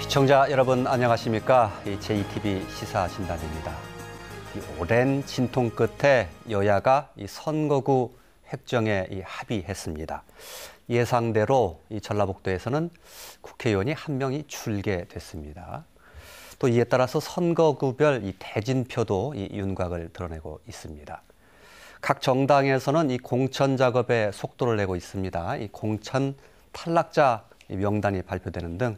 시청자 여러분 안녕하십니까? JTB 시사진단입니다. 오랜 진통 끝에 여야가 선거구 획정에 합의했습니다. 예상대로 전라북도에서는 국회의원이 한 명이 줄게 됐습니다. 또 이에 따라서 선거구별 대진표도 윤곽을 드러내고 있습니다. 각 정당에서는 공천 작업에 속도를 내고 있습니다. 공천 탈락자 명단이 발표되는 등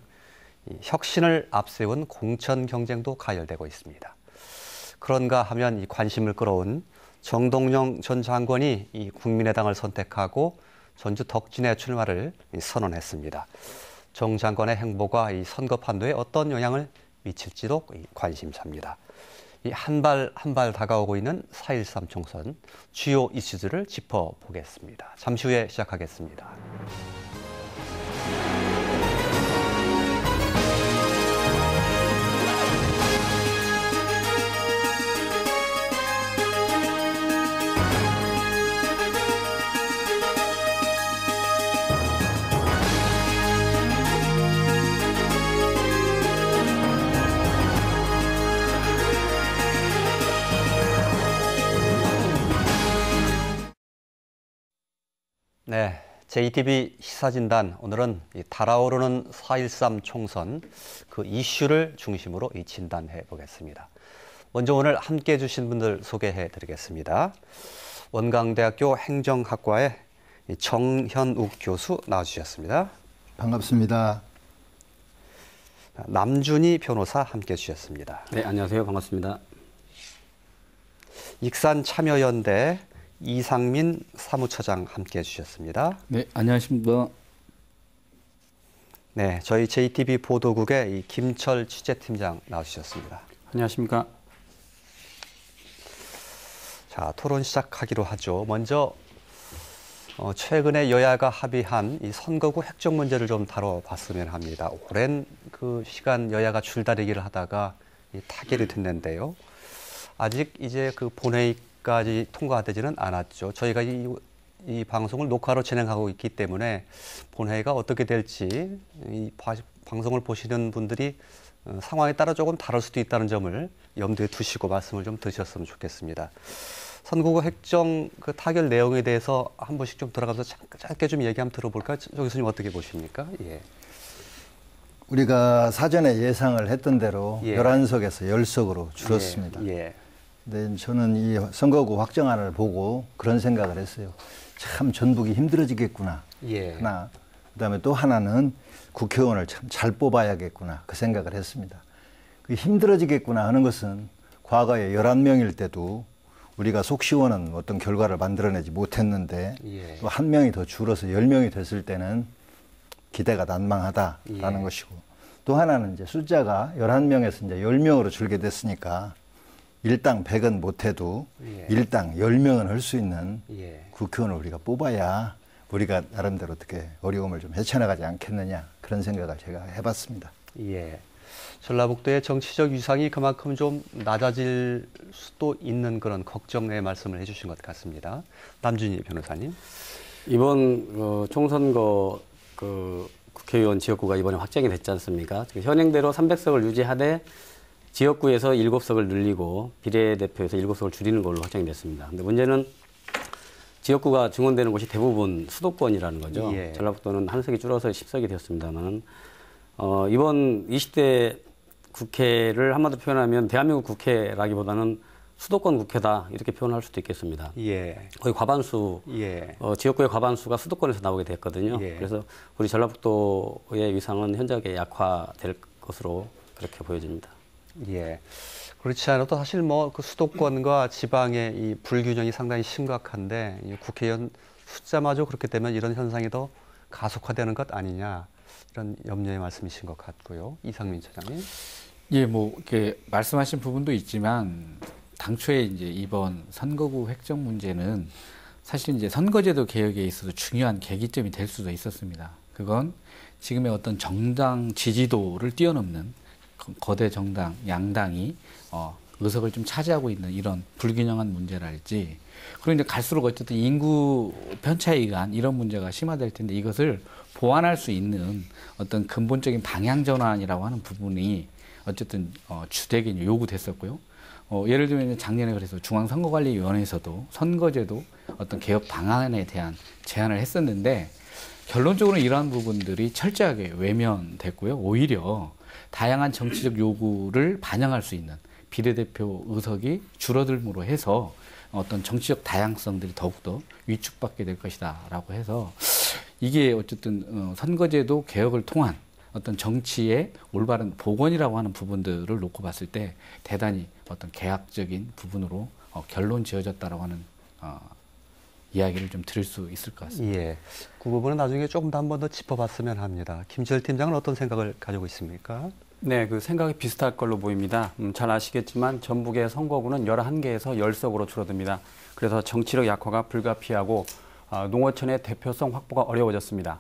혁신을 앞세운 공천 경쟁도 가열되고 있습니다. 그런가 하면 관심을 끌어온 정동영 전 장관이 국민의당을 선택하고 전주 덕진의 출마를 선언했습니다. 정 장관의 행보가 선거 판도에 어떤 영향을 미칠지도 관심사입니다. 한 발 한 발 다가오고 있는 4.13 총선 주요 이슈들을 짚어보겠습니다. 잠시 후에 시작하겠습니다. 네, JTB 시사진단 오늘은 달아오르는 4.13 총선 그 이슈를 중심으로 진단해 보겠습니다. 먼저 오늘 함께해 주신 분들 소개해 드리겠습니다. 원광대학교 행정학과의 정현욱 교수 나와주셨습니다. 반갑습니다. 남준희 변호사 함께해 주셨습니다. 네, 안녕하세요. 반갑습니다. 익산참여연대 이상민 사무처장 함께해 주셨습니다. 네, 안녕하십니까. 네, 저희 JTB 보도국의 김철 취재팀장 나와주셨습니다. 안녕하십니까. 자, 토론 시작하기로 하죠. 먼저 최근에 여야가 합의한 이 선거구 획정 문제를 좀 다뤄봤으면 합니다. 오랜 그 시간 여야가 줄다리기를 하다가 타결이 됐는데요. 아직 이제 그 본회의까지 통과되지는 않았죠. 저희가 이 방송을 녹화로 진행하고 있기 때문에 본회의가 어떻게 될지 이 방송을 보시는 분들이 상황에 따라 조금 다를 수도 있다는 점을 염두에 두시고 말씀을 좀 드셨으면 좋겠습니다. 선거구 획정 그 타결 내용에 대해서 한 번씩 좀 들어가면서 짧게 좀 얘기 한번 들어볼까요? 조 교수님 어떻게 보십니까? 예. 우리가 사전에 예상을 했던 대로 11석에서 10석으로 줄었습니다. 근데 저는 이 선거구 확정안을 보고 그런 생각을 했어요. 참 전북이 힘들어지겠구나. 하나. 그다음에 또 하나는 국회의원을 참 잘 뽑아야겠구나. 그 생각을 했습니다. 그 힘들어지겠구나 하는 것은 과거에 11명일 때도 우리가 속 시원한 어떤 결과를 만들어내지 못했는데 또 한 명이 더 줄어서 10명이 됐을 때는 기대가 난망하다라는 것이고 또 하나는 이제 숫자가 11명에서 이제 10명으로 줄게 됐으니까 일당 100은 못해도 일당 10명은 할 수 있는 국회의원을 우리가 뽑아야 우리가 나름대로 어떻게 어려움을 좀 헤쳐나가지 않겠느냐 그런 생각을 제가 해봤습니다. 전라북도의 정치적 위상이 그만큼 좀 낮아질 수도 있는 그런 걱정의 말씀을 해주신 것 같습니다. 남준희 변호사님. 이번 총선거 국회의원 지역구가 이번에 확정이 됐지 않습니까? 현행대로 300석을 유지하되 지역구에서 7석을 늘리고 비례대표에서 7석을 줄이는 걸로 확정이 됐습니다. 근데 문제는 지역구가 증원되는 곳이 대부분 수도권이라는 거죠. 전라북도는 한 석이 줄어서 10석이 되었습니다만 이번 20대 국회를 한마디로 표현하면 대한민국 국회라기보다는 수도권 국회다 이렇게 표현할 수도 있겠습니다. 거의 과반수, 지역구의 과반수가 수도권에서 나오게 됐거든요. 그래서 우리 전라북도의 위상은 현저하게 약화될 것으로 그렇게 보여집니다. 그렇지 않아도 사실 그 수도권과 지방의 이 불균형이 상당히 심각한데 국회의원 숫자마저 그렇게 되면 이런 현상이 더 가속화되는 것 아니냐 이런 염려의 말씀이신 것 같고요. 이상민 차장님. 이렇게 말씀하신 부분도 있지만 당초에 이제 이번 선거구 획정 문제는 사실 이제 선거제도 개혁에 있어서 중요한 계기점이 될 수도 있었습니다. 그건 지금의 어떤 정당 지지도를 뛰어넘는 거대 정당, 양당이 의석을 좀 차지하고 있는 이런 불균형한 문제랄지, 그리고 이제 갈수록 어쨌든 인구 편차에 의한 이런 문제가 심화될 텐데, 이것을 보완할 수 있는 어떤 근본적인 방향 전환이라고 하는 부분이 어쨌든 주되게 요구됐었고요. 예를 들면 작년에 그래서 중앙선거관리위원회에서도 선거제도 어떤 개혁 방안에 대한 제안을 했었는데, 결론적으로 이러한 부분들이 철저하게 외면됐고요. 오히려 다양한 정치적 요구를 반영할 수 있는 비례대표 의석이 줄어들므로 해서 어떤 정치적 다양성들이 더욱더 위축받게 될 것이다라고 해서, 이게 어쨌든 선거제도 개혁을 통한 어떤 정치의 올바른 복원이라고 하는 부분들을 놓고 봤을 때 대단히 어떤 계약적인 부분으로 결론 지어졌다라고 하는 이야기를 좀 드릴 수 있을 것 같습니다. 예, 그 부분은 나중에 조금 더 한 번 더 짚어봤으면 합니다. 김지열 팀장은 어떤 생각을 가지고 있습니까? 네, 그 생각이 비슷할 걸로 보입니다. 잘 아시겠지만 전북의 선거구는 11개에서 10석으로 줄어듭니다. 그래서 정치력 약화가 불가피하고 농어촌의 대표성 확보가 어려워졌습니다.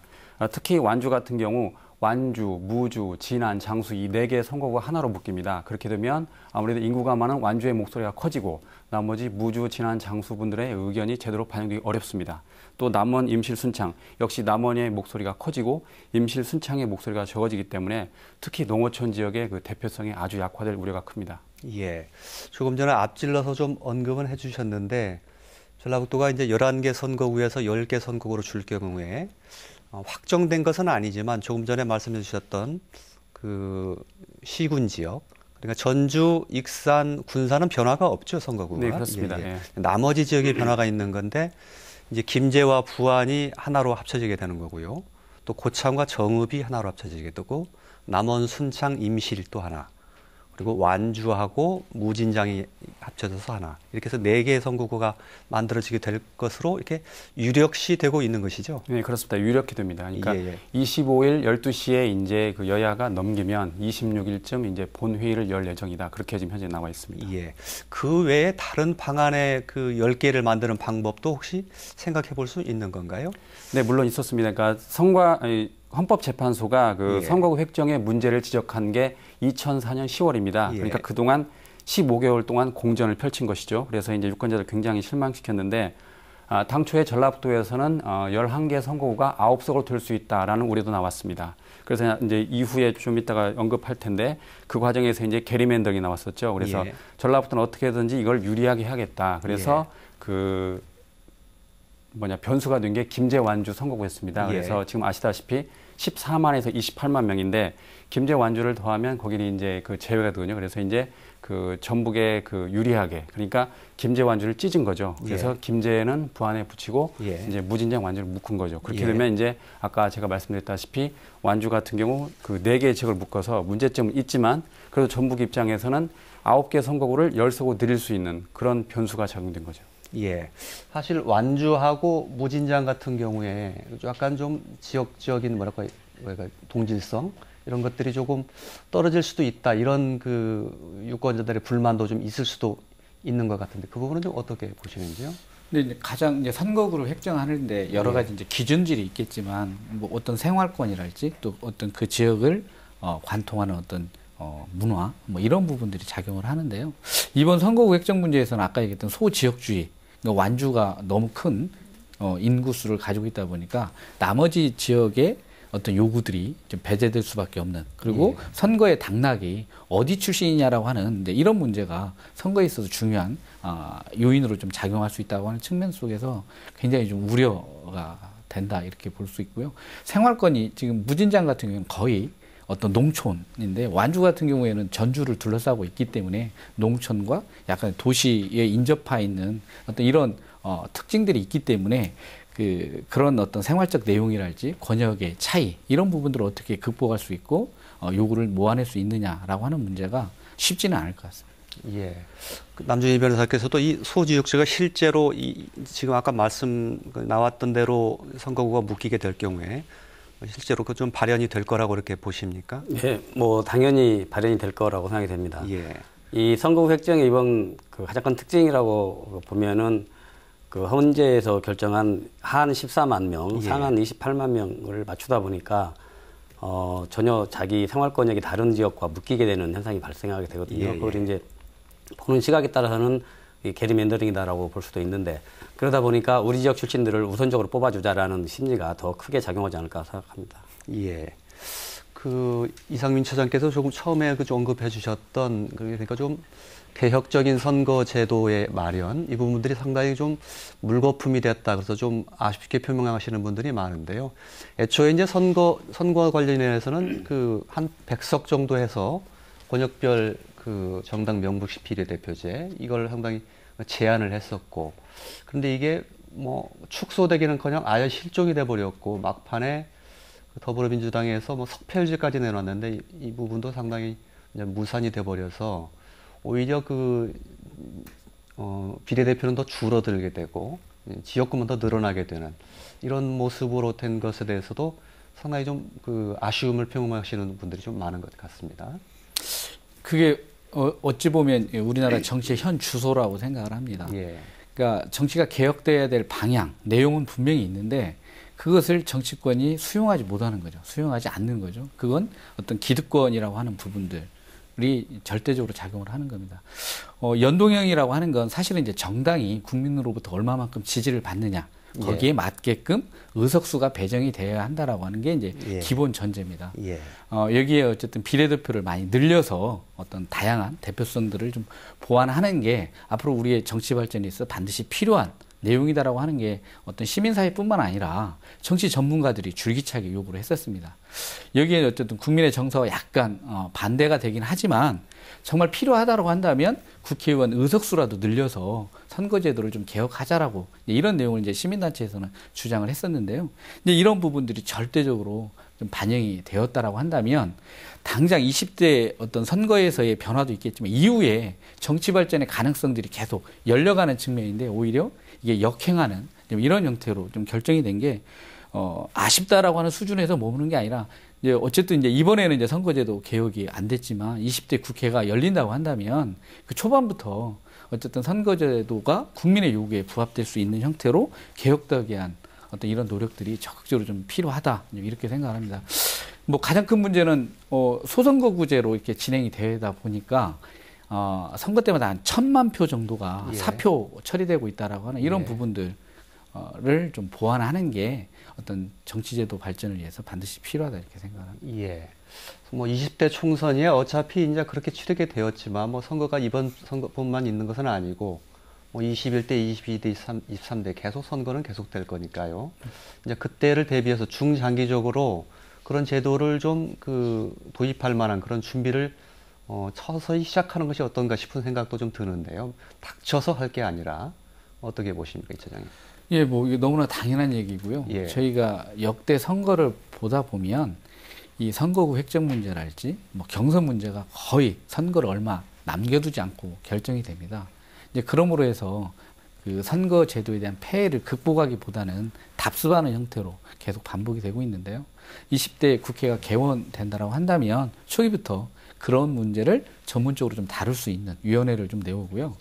특히 완주 같은 경우 완주, 무주, 진안, 장수 이 4개의 선거구가 하나로 묶입니다. 그렇게 되면 아무래도 인구가 많은 완주의 목소리가 커지고 나머지 무주, 진안, 장수 분들의 의견이 제대로 반영되기 어렵습니다. 또 남원, 임실, 순창 역시 남원의 목소리가 커지고 임실, 순창의 목소리가 적어지기 때문에 특히 농어촌 지역의 그 대표성이 아주 약화될 우려가 큽니다. 예, 조금 전에 앞질러서 좀 언급은 해주셨는데, 전라북도가 이제 11개 선거구에서 10개 선거구로 줄 경우에 확정된 것은 아니지만 조금 전에 말씀해 주셨던 그 시군 지역, 그러니까 전주, 익산, 군산은 변화가 없죠, 선거구가. 네, 그렇습니다. 예, 예. 나머지 지역에 변화가 있는 건데, 이제 김제와 부안이 하나로 합쳐지게 되는 거고요. 또 고창과 정읍이 하나로 합쳐지게 되고, 남원, 순창, 임실 또 하나, 그리고 완주하고 무진장이 합쳐져서 하나, 이렇게 해서 4개의 선거구가 만들어지게 될 것으로 이렇게 유력시 되고 있는 것이죠. 네, 그렇습니다. 유력히 됩니다. 그러니까 예, 예. 25일 12시에 이제 그 여야가 넘기면 26일쯤 이제 본회의를 열 예정이다. 그렇게 지금 현재 나와 있습니다. 예. 그 외에 다른 방안의 그 10개를 만드는 방법도 혹시 생각해 볼 수 있는 건가요? 네, 물론 있었습니다. 그러니까 헌법재판소가 그 예. 선거구 획정의 문제를 지적한 게 2004년 10월입니다. 예. 그러니까 그동안 15개월 동안 공전을 펼친 것이죠. 그래서 이제 유권자들 굉장히 실망시켰는데, 당초에 전라북도에서는 11개 선거구가 9석으로 될 수 있다라는 우려도 나왔습니다. 그래서 이제 이후에 좀 이따가 언급할 텐데, 그 과정에서 이제 게리맨더링이 나왔었죠. 그래서 예. 전라북도는 어떻게든지 이걸 유리하게 해야겠다. 그래서 변수가 된 게 김제 완주 선거구였습니다. 예. 그래서 지금 아시다시피 14만에서 28만 명인데, 김제 완주를 더하면 거기는 이제 그 제외가 되거든요. 그래서 이제 그 전북에 그 유리하게, 그러니까 김제 완주를 찢은 거죠. 그래서 예. 김제는 부안에 붙이고 예. 이제 무진장 완주를 묶은 거죠. 그렇게 예. 되면 이제 아까 제가 말씀드렸다시피 완주 같은 경우 그 4개의 지역을 묶어서 문제점은 있지만, 그래도 전북 입장에서는 9개 선거구를 10석으로 늘릴 수 있는 그런 변수가 작용된 거죠. 예. 사실 완주하고 무진장 같은 경우에 약간 좀 지역적인 뭐랄까 동질성 이런 것들이 조금 떨어질 수도 있다. 이런 그 유권자들의 불만도 좀 있을 수도 있는 것 같은데, 그 부분은 좀 어떻게 보시는지요? 근데 이제 가장 이제 선거구를 획정하는데 여러 가지 이제 기준들이 있겠지만, 뭐 어떤 생활권이랄지 또 어떤 그 지역을 관통하는 어떤 문화 뭐 이런 부분들이 작용을 하는데요. 이번 선거구 획정 문제에서는 아까 얘기했던 소지역주의, 그러니까 완주가 너무 큰 인구수를 가지고 있다 보니까 나머지 지역의 어떤 요구들이 좀 배제될 수밖에 없는, 그리고 선거의 당락이 어디 출신이냐라고 하는 이런 문제가 선거에 있어서 중요한 요인으로 좀 작용할 수 있다고 하는 측면 속에서 굉장히 좀 우려가 된다, 이렇게 볼 수 있고요. 생활권이 지금 무진장 같은 경우는 거의 어떤 농촌인데, 완주 같은 경우에는 전주를 둘러싸고 있기 때문에 농촌과 약간 도시에 인접해 있는 어떤 이런 특징들이 있기 때문에 그런 어떤 생활적 내용이랄지 권역의 차이, 이런 부분들을 어떻게 극복할 수 있고 요구를 모아낼 수 있느냐라고 하는 문제가 쉽지는 않을 것 같습니다. 예. 남준희 변호사께서도 이 소지역주가 실제로 지금 아까 말씀 나왔던 대로 선거구가 묶이게 될 경우에 실제로 그 좀 발현이 될 거라고 이렇게 보십니까? 네, 뭐 당연히 발현이 될 거라고 생각이 됩니다. 예. 이 선거구 획정의 이번 그 가장 큰 특징이라고 보면은 그 헌재에서 결정한 하한 14만 명, 예. 상한 28만 명을 맞추다 보니까 전혀 자기 생활권역이 다른 지역과 묶이게 되는 현상이 발생하게 되거든요. 예, 예. 그걸 이제 보는 시각에 따라서는 게리맨더링이다라고 볼 수도 있는데 그러다 보니까 우리 지역 출신들을 우선적으로 뽑아주자라는 심리가 더 크게 작용하지 않을까 생각합니다. 예. 그 이상민 처장께서 조금 처음에 그 언급해 주셨던 그러니까 좀 개혁적인 선거 제도의 마련 이 부분들이 상당히 좀 물거품이 됐다. 그래서 좀 아쉽게 표명하시는 분들이 많은데요. 애초에 이제 선거와 관련해서는 그 한 100석 정도 해서 권역별 그 정당 명부식 비례대표제 이걸 상당히 제안을 했었고 그런데 이게 뭐 축소되기는커녕 아예 실종이 돼 버렸고 막판에 더불어민주당에서 뭐 석패율제까지 내놨는데 이 부분도 상당히 이제 무산이 돼 버려서 오히려 그 비례대표는 더 줄어들게 되고 지역구만 더 늘어나게 되는 이런 모습으로 된 것에 대해서도 상당히 좀 그 아쉬움을 표명하시는 분들이 좀 많은 것 같습니다. 그게 어찌 보면 우리나라 정치의 현 주소라고 생각을 합니다. 예. 그러니까 정치가 개혁돼야 될 방향, 내용은 분명히 있는데 그것을 정치권이 수용하지 못하는 거죠. 수용하지 않는 거죠. 그건 어떤 기득권이라고 하는 부분들이 절대적으로 작용을 하는 겁니다. 연동형이라고 하는 건 사실은 이제 정당이 국민으로부터 얼마만큼 지지를 받느냐 거기에 맞게끔 의석수가 배정이 되어야 한다라고 하는 게 이제 기본 전제입니다. 여기에 어쨌든 비례대표를 많이 늘려서 어떤 다양한 대표성들을 좀 보완하는 게 앞으로 우리의 정치 발전에 있어 반드시 필요한 내용이다라고 하는 게 어떤 시민사회뿐만 아니라 정치 전문가들이 줄기차게 요구를 했었습니다. 여기에 어쨌든 국민의 정서와 약간 반대가 되긴 하지만 정말 필요하다고 한다면 국회의원 의석수라도 늘려서 선거제도를 좀 개혁하자라고 이런 내용을 이제 시민단체에서는 주장을 했었는데요. 근데 이런 부분들이 절대적으로 좀 반영이 되었다라고 한다면 당장 20대 어떤 선거에서의 변화도 있겠지만 이후에 정치 발전의 가능성들이 계속 열려가는 측면인데 오히려 이게 역행하는 이런 형태로 좀 결정이 된 게 아쉽다라고 하는 수준에서 머무는 게 아니라 이제 어쨌든 이제 이번에는 이제 선거제도 개혁이 안 됐지만 20대 국회가 열린다고 한다면 그 초반부터 어쨌든 선거제도가 국민의 요구에 부합될 수 있는 형태로 개혁되기 위한 어떤 이런 노력들이 적극적으로 좀 필요하다 이렇게 생각합니다. 뭐 가장 큰 문제는 소선거구제로 이렇게 진행이 되다 보니까 선거 때마다 한 1,000만 표 정도가 사표 처리되고 있다라고 하는 이런 부분들을 좀 보완하는 게 어떤 정치제도 발전을 위해서 반드시 필요하다 이렇게 생각합니다. 예. 뭐 20대 총선이 어차피 이제 그렇게 치르게 되었지만 뭐 선거가 이번 선거뿐만 있는 것은 아니고 뭐 21대, 22대, 23대 계속 선거는 계속될 거니까요. 이제 그때를 대비해서 중장기적으로 그런 제도를 좀 그 도입할 만한 그런 준비를 서서히 시작하는 것이 어떤가 싶은 생각도 좀 드는데요. 닥쳐서 할 게 아니라 어떻게 보십니까, 이 차장님? 예, 뭐 이게 너무나 당연한 얘기고요. 저희가 역대 선거를 보다 보면 이 선거구 획정 문제랄지 뭐 경선 문제가 거의 선거를 얼마 남겨두지 않고 결정이 됩니다. 이제 그러므로 해서 그 선거 제도에 대한 폐해를 극복하기보다는 답습하는 형태로 계속 반복이 되고 있는데요. 20대 국회가 개원된다라고 한다면 초기부터 그런 문제를 전문적으로 좀 다룰 수 있는 위원회를 좀 내오고요.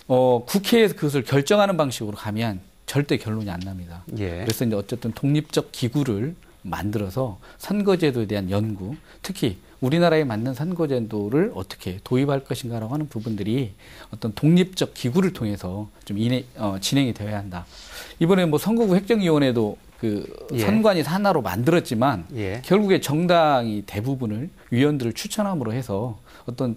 국회에서 그것을 결정하는 방식으로 가면 절대 결론이 안 납니다. 그래서 이제 어쨌든 독립적 기구를 만들어서 선거제도에 대한 연구, 특히 우리나라에 맞는 선거제도를 어떻게 도입할 것인가라고 하는 부분들이 어떤 독립적 기구를 통해서 좀 진행이 되어야 한다. 이번에 뭐 선거구 획정위원회도 그 선관위 산하로 만들었지만 결국에 정당이 대부분을 위원들을 추천함으로 해서 어떤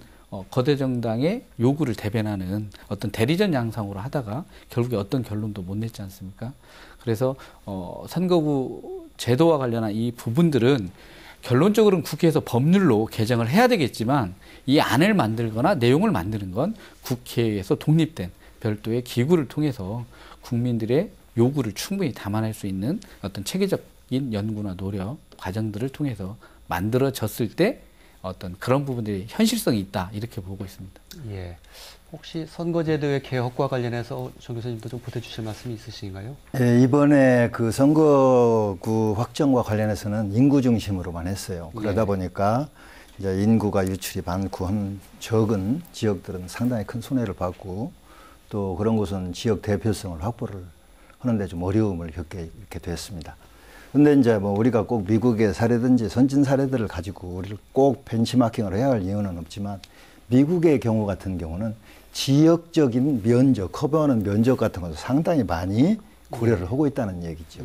거대 정당의 요구를 대변하는 어떤 대리전 양상으로 하다가 결국에 어떤 결론도 못 냈지 않습니까? 그래서 선거구 제도와 관련한 이 부분들은 결론적으로는 국회에서 법률로 개정을 해야 되겠지만 이 안을 만들거나 내용을 만드는 건 국회에서 독립된 별도의 기구를 통해서 국민들의 요구를 충분히 담아낼 수 있는 어떤 체계적인 연구나 노력, 과정들을 통해서 만들어졌을 때 어떤 그런 부분들이 현실성이 있다 이렇게 보고 있습니다. 예. 혹시 선거제도의 개혁과 관련해서 정 교수님도 좀 보태주실 말씀이 있으신가요? 예, 이번에 그 선거구 확정과 관련해서는 인구 중심으로만 했어요. 그러다 보니까 이제 인구가 유출이 많고 적은 지역들은 상당히 큰 손해를 받고 또 그런 곳은 지역 대표성을 확보를 하는데 좀 어려움을 겪게 이렇게 됐습니다. 근데 이제 뭐 우리가 꼭 미국의 사례든지 선진 사례들을 가지고 우리를 꼭 벤치마킹을 해야 할 이유는 없지만 미국의 경우 같은 경우는 지역적인 면적, 커버하는 면적 같은 것도 상당히 많이 고려를 하고 있다는 얘기죠.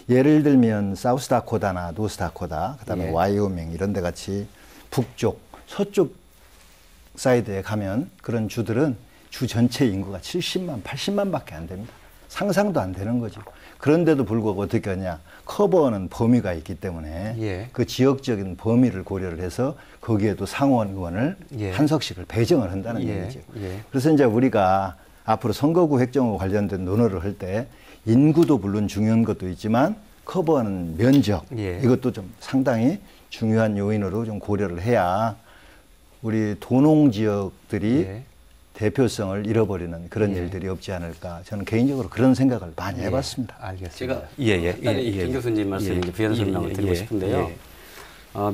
예를 들면 사우스다코다나 노스다코다, 그다음에 와이오밍 이런 데 같이 북쪽, 서쪽 사이드에 가면 그런 주들은 주 전체 인구가 70만, 80만 밖에 안 됩니다. 상상도 안 되는 거죠. 그런데도 불구하고 어떻게 하냐. 커버하는 범위가 있기 때문에 그 지역적인 범위를 고려를 해서 거기에도 상원 의원을 한 석씩을 배정을 한다는 얘기죠. 그래서 이제 우리가 앞으로 선거구 획정과 관련된 논의를 할 때 인구도 물론 중요한 것도 있지만 커버하는 면적 이것도 좀 상당히 중요한 요인으로 좀 고려를 해야 우리 도농 지역들이 대표성을 잃어버리는 그런 일들이 없지 않을까. 저는 개인적으로 그런 생각을 많이 해봤습니다. 알겠습니다. 제가 김 교수님 말씀에 부연 설명을 드리고 싶은데요.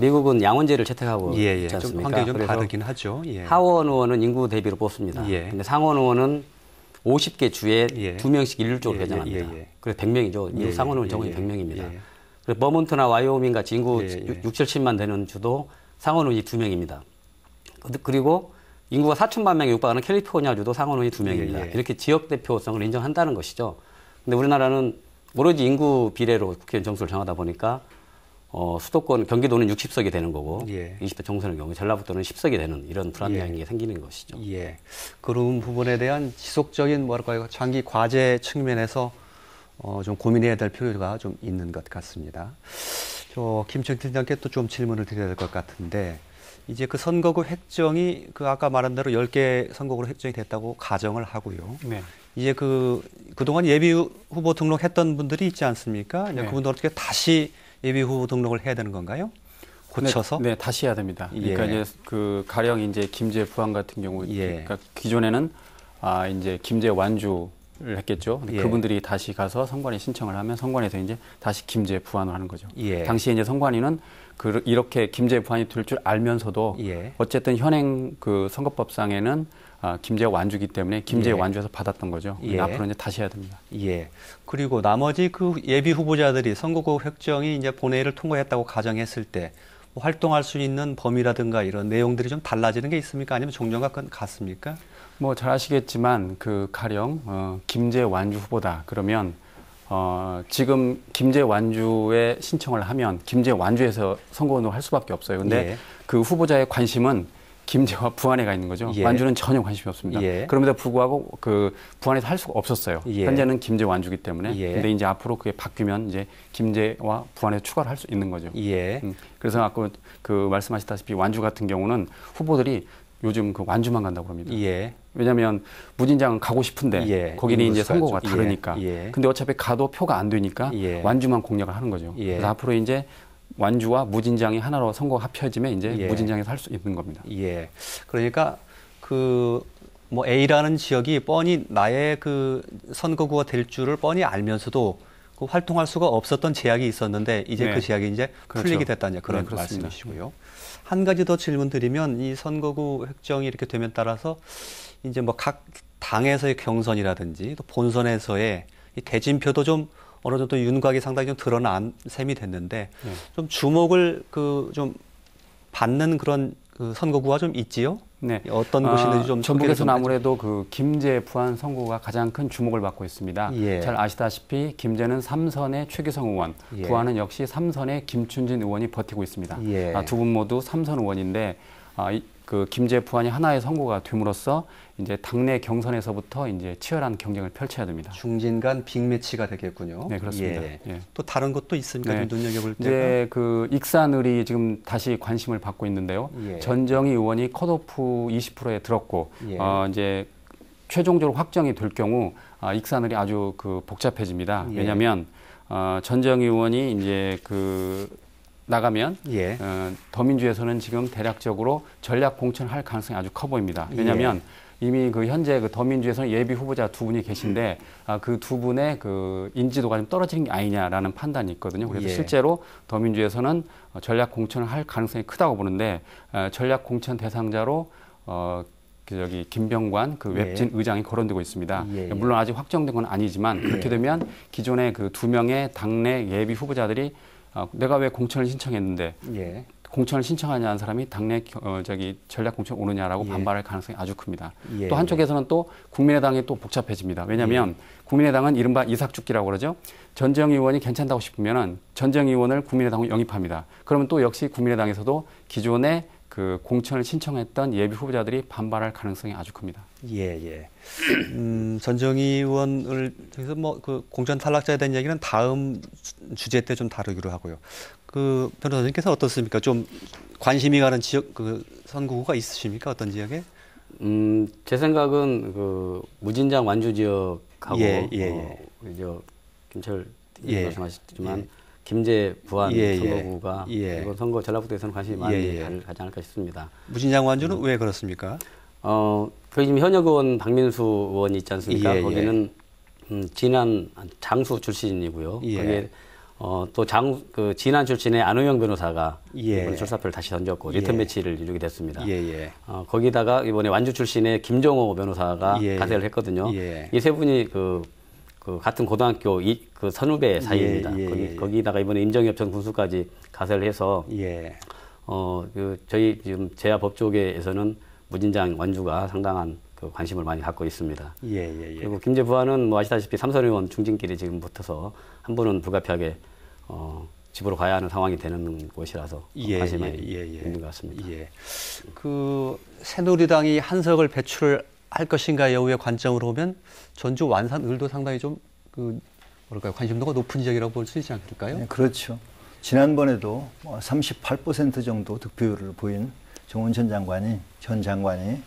미국은 양원제를 채택하고 있지 않습니까? 좀 환경이 좀 다르긴 하죠. 하원 의원은 인구 대비로 뽑습니다. 근데 상원 의원은 50개 주에 2명씩 일률적으로 배정합니다. 그래서 100명이죠. 미국 상원 의원 정원이 100명입니다. 그래서 버몬트나 와이오밍 같이 인구 6, 7만 되는 주도 상원 의원이 2명입니다. 그리고 인구가 4천만 명에 육박하는 캘리포니아주도 상원 의원이 2명입니다. 이렇게 지역 대표성을 인정한다는 것이죠. 근데 우리나라는 오로지 인구 비례로 국회의원 정수를 정하다 보니까 수도권 경기도는 60석이 되는 거고 20대 총선의 경우 전라북도는 10석이 되는 이런 불합리한 게 생기는 것이죠. 그런 부분에 대한 지속적인 뭐랄까요 장기 과제 측면에서 좀 고민해야 될 필요가 좀 있는 것 같습니다. 김청 팀장께 또 좀 질문을 드려야 될 것 같은데 이제 그 선거구 획정이 그 아까 말한 대로 10개 선거구로 획정이 됐다고 가정을 하고요. 이제 그동안 예비 후보 등록했던 분들이 있지 않습니까? 이제 그분들 어떻게 다시 예비 후보 등록을 해야 되는 건가요? 고쳐서? 네, 다시 해야 됩니다. 그러니까 이제 가령 이제 김제 부안 같은 경우, 그러니까 기존에는 이제 김제 완주를 했겠죠. 그분들이 다시 가서 선관위 신청을 하면 선관위에서 이제 다시 김제 부안을 하는 거죠. 당시에 이제 선관위는 이렇게 김제 부안이 될 줄 알면서도 어쨌든 현행 그 선거법상에는 김제 완주기 때문에 김제 완주에서 받았던 거죠. 앞으로 이제 다시 해야 됩니다. 그리고 나머지 그 예비 후보자들이 선거구 획정이 이제 본회의를 통과했다고 가정했을 때 뭐 활동할 수 있는 범위라든가 이런 내용들이 좀 달라지는 게 있습니까? 아니면 종전과 같습니까? 뭐 잘 아시겠지만 가령 김제 완주 후보다 그러면 지금 김제 완주에 신청을 하면 김제 완주에서 선거운동을 할 수밖에 없어요. 근데 그 후보자의 관심은 김제와 부안에 가 있는 거죠. 완주는 전혀 관심이 없습니다. 그럼에도 불구하고 그 부안에서 할 수가 없었어요. 현재는 김제 완주기 때문에. 근데 이제 앞으로 그게 바뀌면 이제 김제와 부안에서 추가를 할 수 있는 거죠. 그래서 아까 그 말씀하셨다시피 완주 같은 경우는 후보들이 요즘 그 완주만 간다고 합니다. 왜냐하면 무진장은 가고 싶은데 거기는 이제 선거가 다르니까. 근데 어차피 가도 표가 안 되니까 완주만 공략을 하는 거죠. 그래서 앞으로 이제 완주와 무진장이 하나로 선거가 합쳐지면 이제 무진장에서 할 수 있는 겁니다. 그러니까 뭐 A라는 지역이 뻔히 나의 그 선거구가 될 줄을 뻔히 알면서도 그 활동할 수가 없었던 제약이 있었는데 이제 그 제약이 이제 풀리게 됐다는 그런 말씀이시고요. 한 가지 더 질문 드리면 이 선거구 획정이 이렇게 되면 따라서 이제 뭐 각 당에서의 경선이라든지 또 본선에서의 이 대진표도 좀 어느 정도 윤곽이 상당히 좀 드러난 셈이 됐는데 좀 주목을 좀 받는 그런 그 선거구가 좀 있지요? 어떤 곳인지 좀 전북에서는 아무래도 그 김제 부안 선거구가 가장 큰 주목을 받고 있습니다. 잘 아시다시피 김제는 3선의 최규성 의원, 부안은 역시 3선의 김춘진 의원이 버티고 있습니다. 두 분 모두 3선 의원인데 그 김제 부안이 하나의 선거가 됨으로써 이제 당내 경선에서부터 이제 치열한 경쟁을 펼쳐야 됩니다. 중진간 빅매치가 되겠군요. 네, 그렇습니다. 또 다른 것도 있습니까? 좀 눈여겨볼 때. 이제 그 익산을이 지금 다시 관심을 받고 있는데요. 전정희 의원이 컷오프 20%에 들었고 이제 최종적으로 확정이 될 경우 익산을이 아주 복잡해집니다. 왜냐하면 전정희 의원이 이제 나가면 더민주에서는 지금 대략적으로 전략 공천을 할 가능성이 아주 커 보입니다. 왜냐하면 이미 현재 더민주에서는 예비 후보자 두 분이 계신데 그 두 분의 인지도가 좀 떨어지는 게 아니냐라는 판단이 있거든요. 그래서 실제로 더민주에서는 전략 공천을 할 가능성이 크다고 보는데 전략 공천 대상자로 김병관 웹진 의장이 거론되고 있습니다. 물론 아직 확정된 건 아니지만 그렇게 되면 기존의 두 명의 당내 예비 후보자들이 내가 왜 공천을 신청했는데 공천을 신청하냐는 사람이 당내 전략 공천 오느냐라고 예. 반발할 가능성이 아주 큽니다. 예. 또 한쪽에서는 또 국민의당이 또 복잡해집니다. 왜냐하면 국민의당은 이른바 이삭죽기라고 그러죠. 전정 의원이 괜찮다고 싶으면은 전정 의원을 국민의당으로 영입합니다. 그러면 또 역시 국민의당에서도 기존에 그 공천을 신청했던 예비 후보자들이 반발할 가능성이 아주 큽니다. 예. 전정희 의원을 그래서 뭐 그 공천 탈락자에 대한 얘기는 다음 주제 때 좀 다루기로 하고요. 그 변호사님께서 어떻습니까? 좀 관심이 가는 지역 그 선거구가 있으십니까? 어떤 지역에? 제 생각은 그 무진장 완주 지역하고 김철 말씀하셨지만 김제 부안 선거구가 이번 선거 전라북도에서는 관심이 많이 가지 않을까 싶습니다. 무진장 완주는 왜 그렇습니까? 거기 지금 현역 의원 박민수 의원이 있지 않습니까? 거기는 진안 장수 출신이고요. 거기에 또 진안 출신의 안우영 변호사가 이번에 출사표를 다시 던졌고 리턴 매치를 이루게 됐습니다. 거기다가 이번에 완주 출신의 김정호 변호사가 가세를 했거든요. 이 세 분이 그 같은 고등학교 그 선후배 사이입니다. 거기다가 이번에 임정엽 전 군수까지 가세를 해서 저희 지금 제야 법조계에서는 무진장 완주가 상당한 그 관심을 많이 갖고 있습니다. 그리고 김제 부안은 뭐 아시다시피 삼선 의원 중진끼리 지금 붙어서 한 분은 불가피하게 집으로 가야 하는 상황이 되는 곳이라서 관심이 있는 것 같습니다. 그 새누리당이 한석을 배출할 것인가 여부의 관점으로 보면 전주 완산 을도 상당히 좀 그 뭐랄까요 관심도가 높은 지역이라고 볼 수 있지 않을까요? 네, 그렇죠. 지난번에도 38% 정도 득표율을 보인 정운천 전 장관이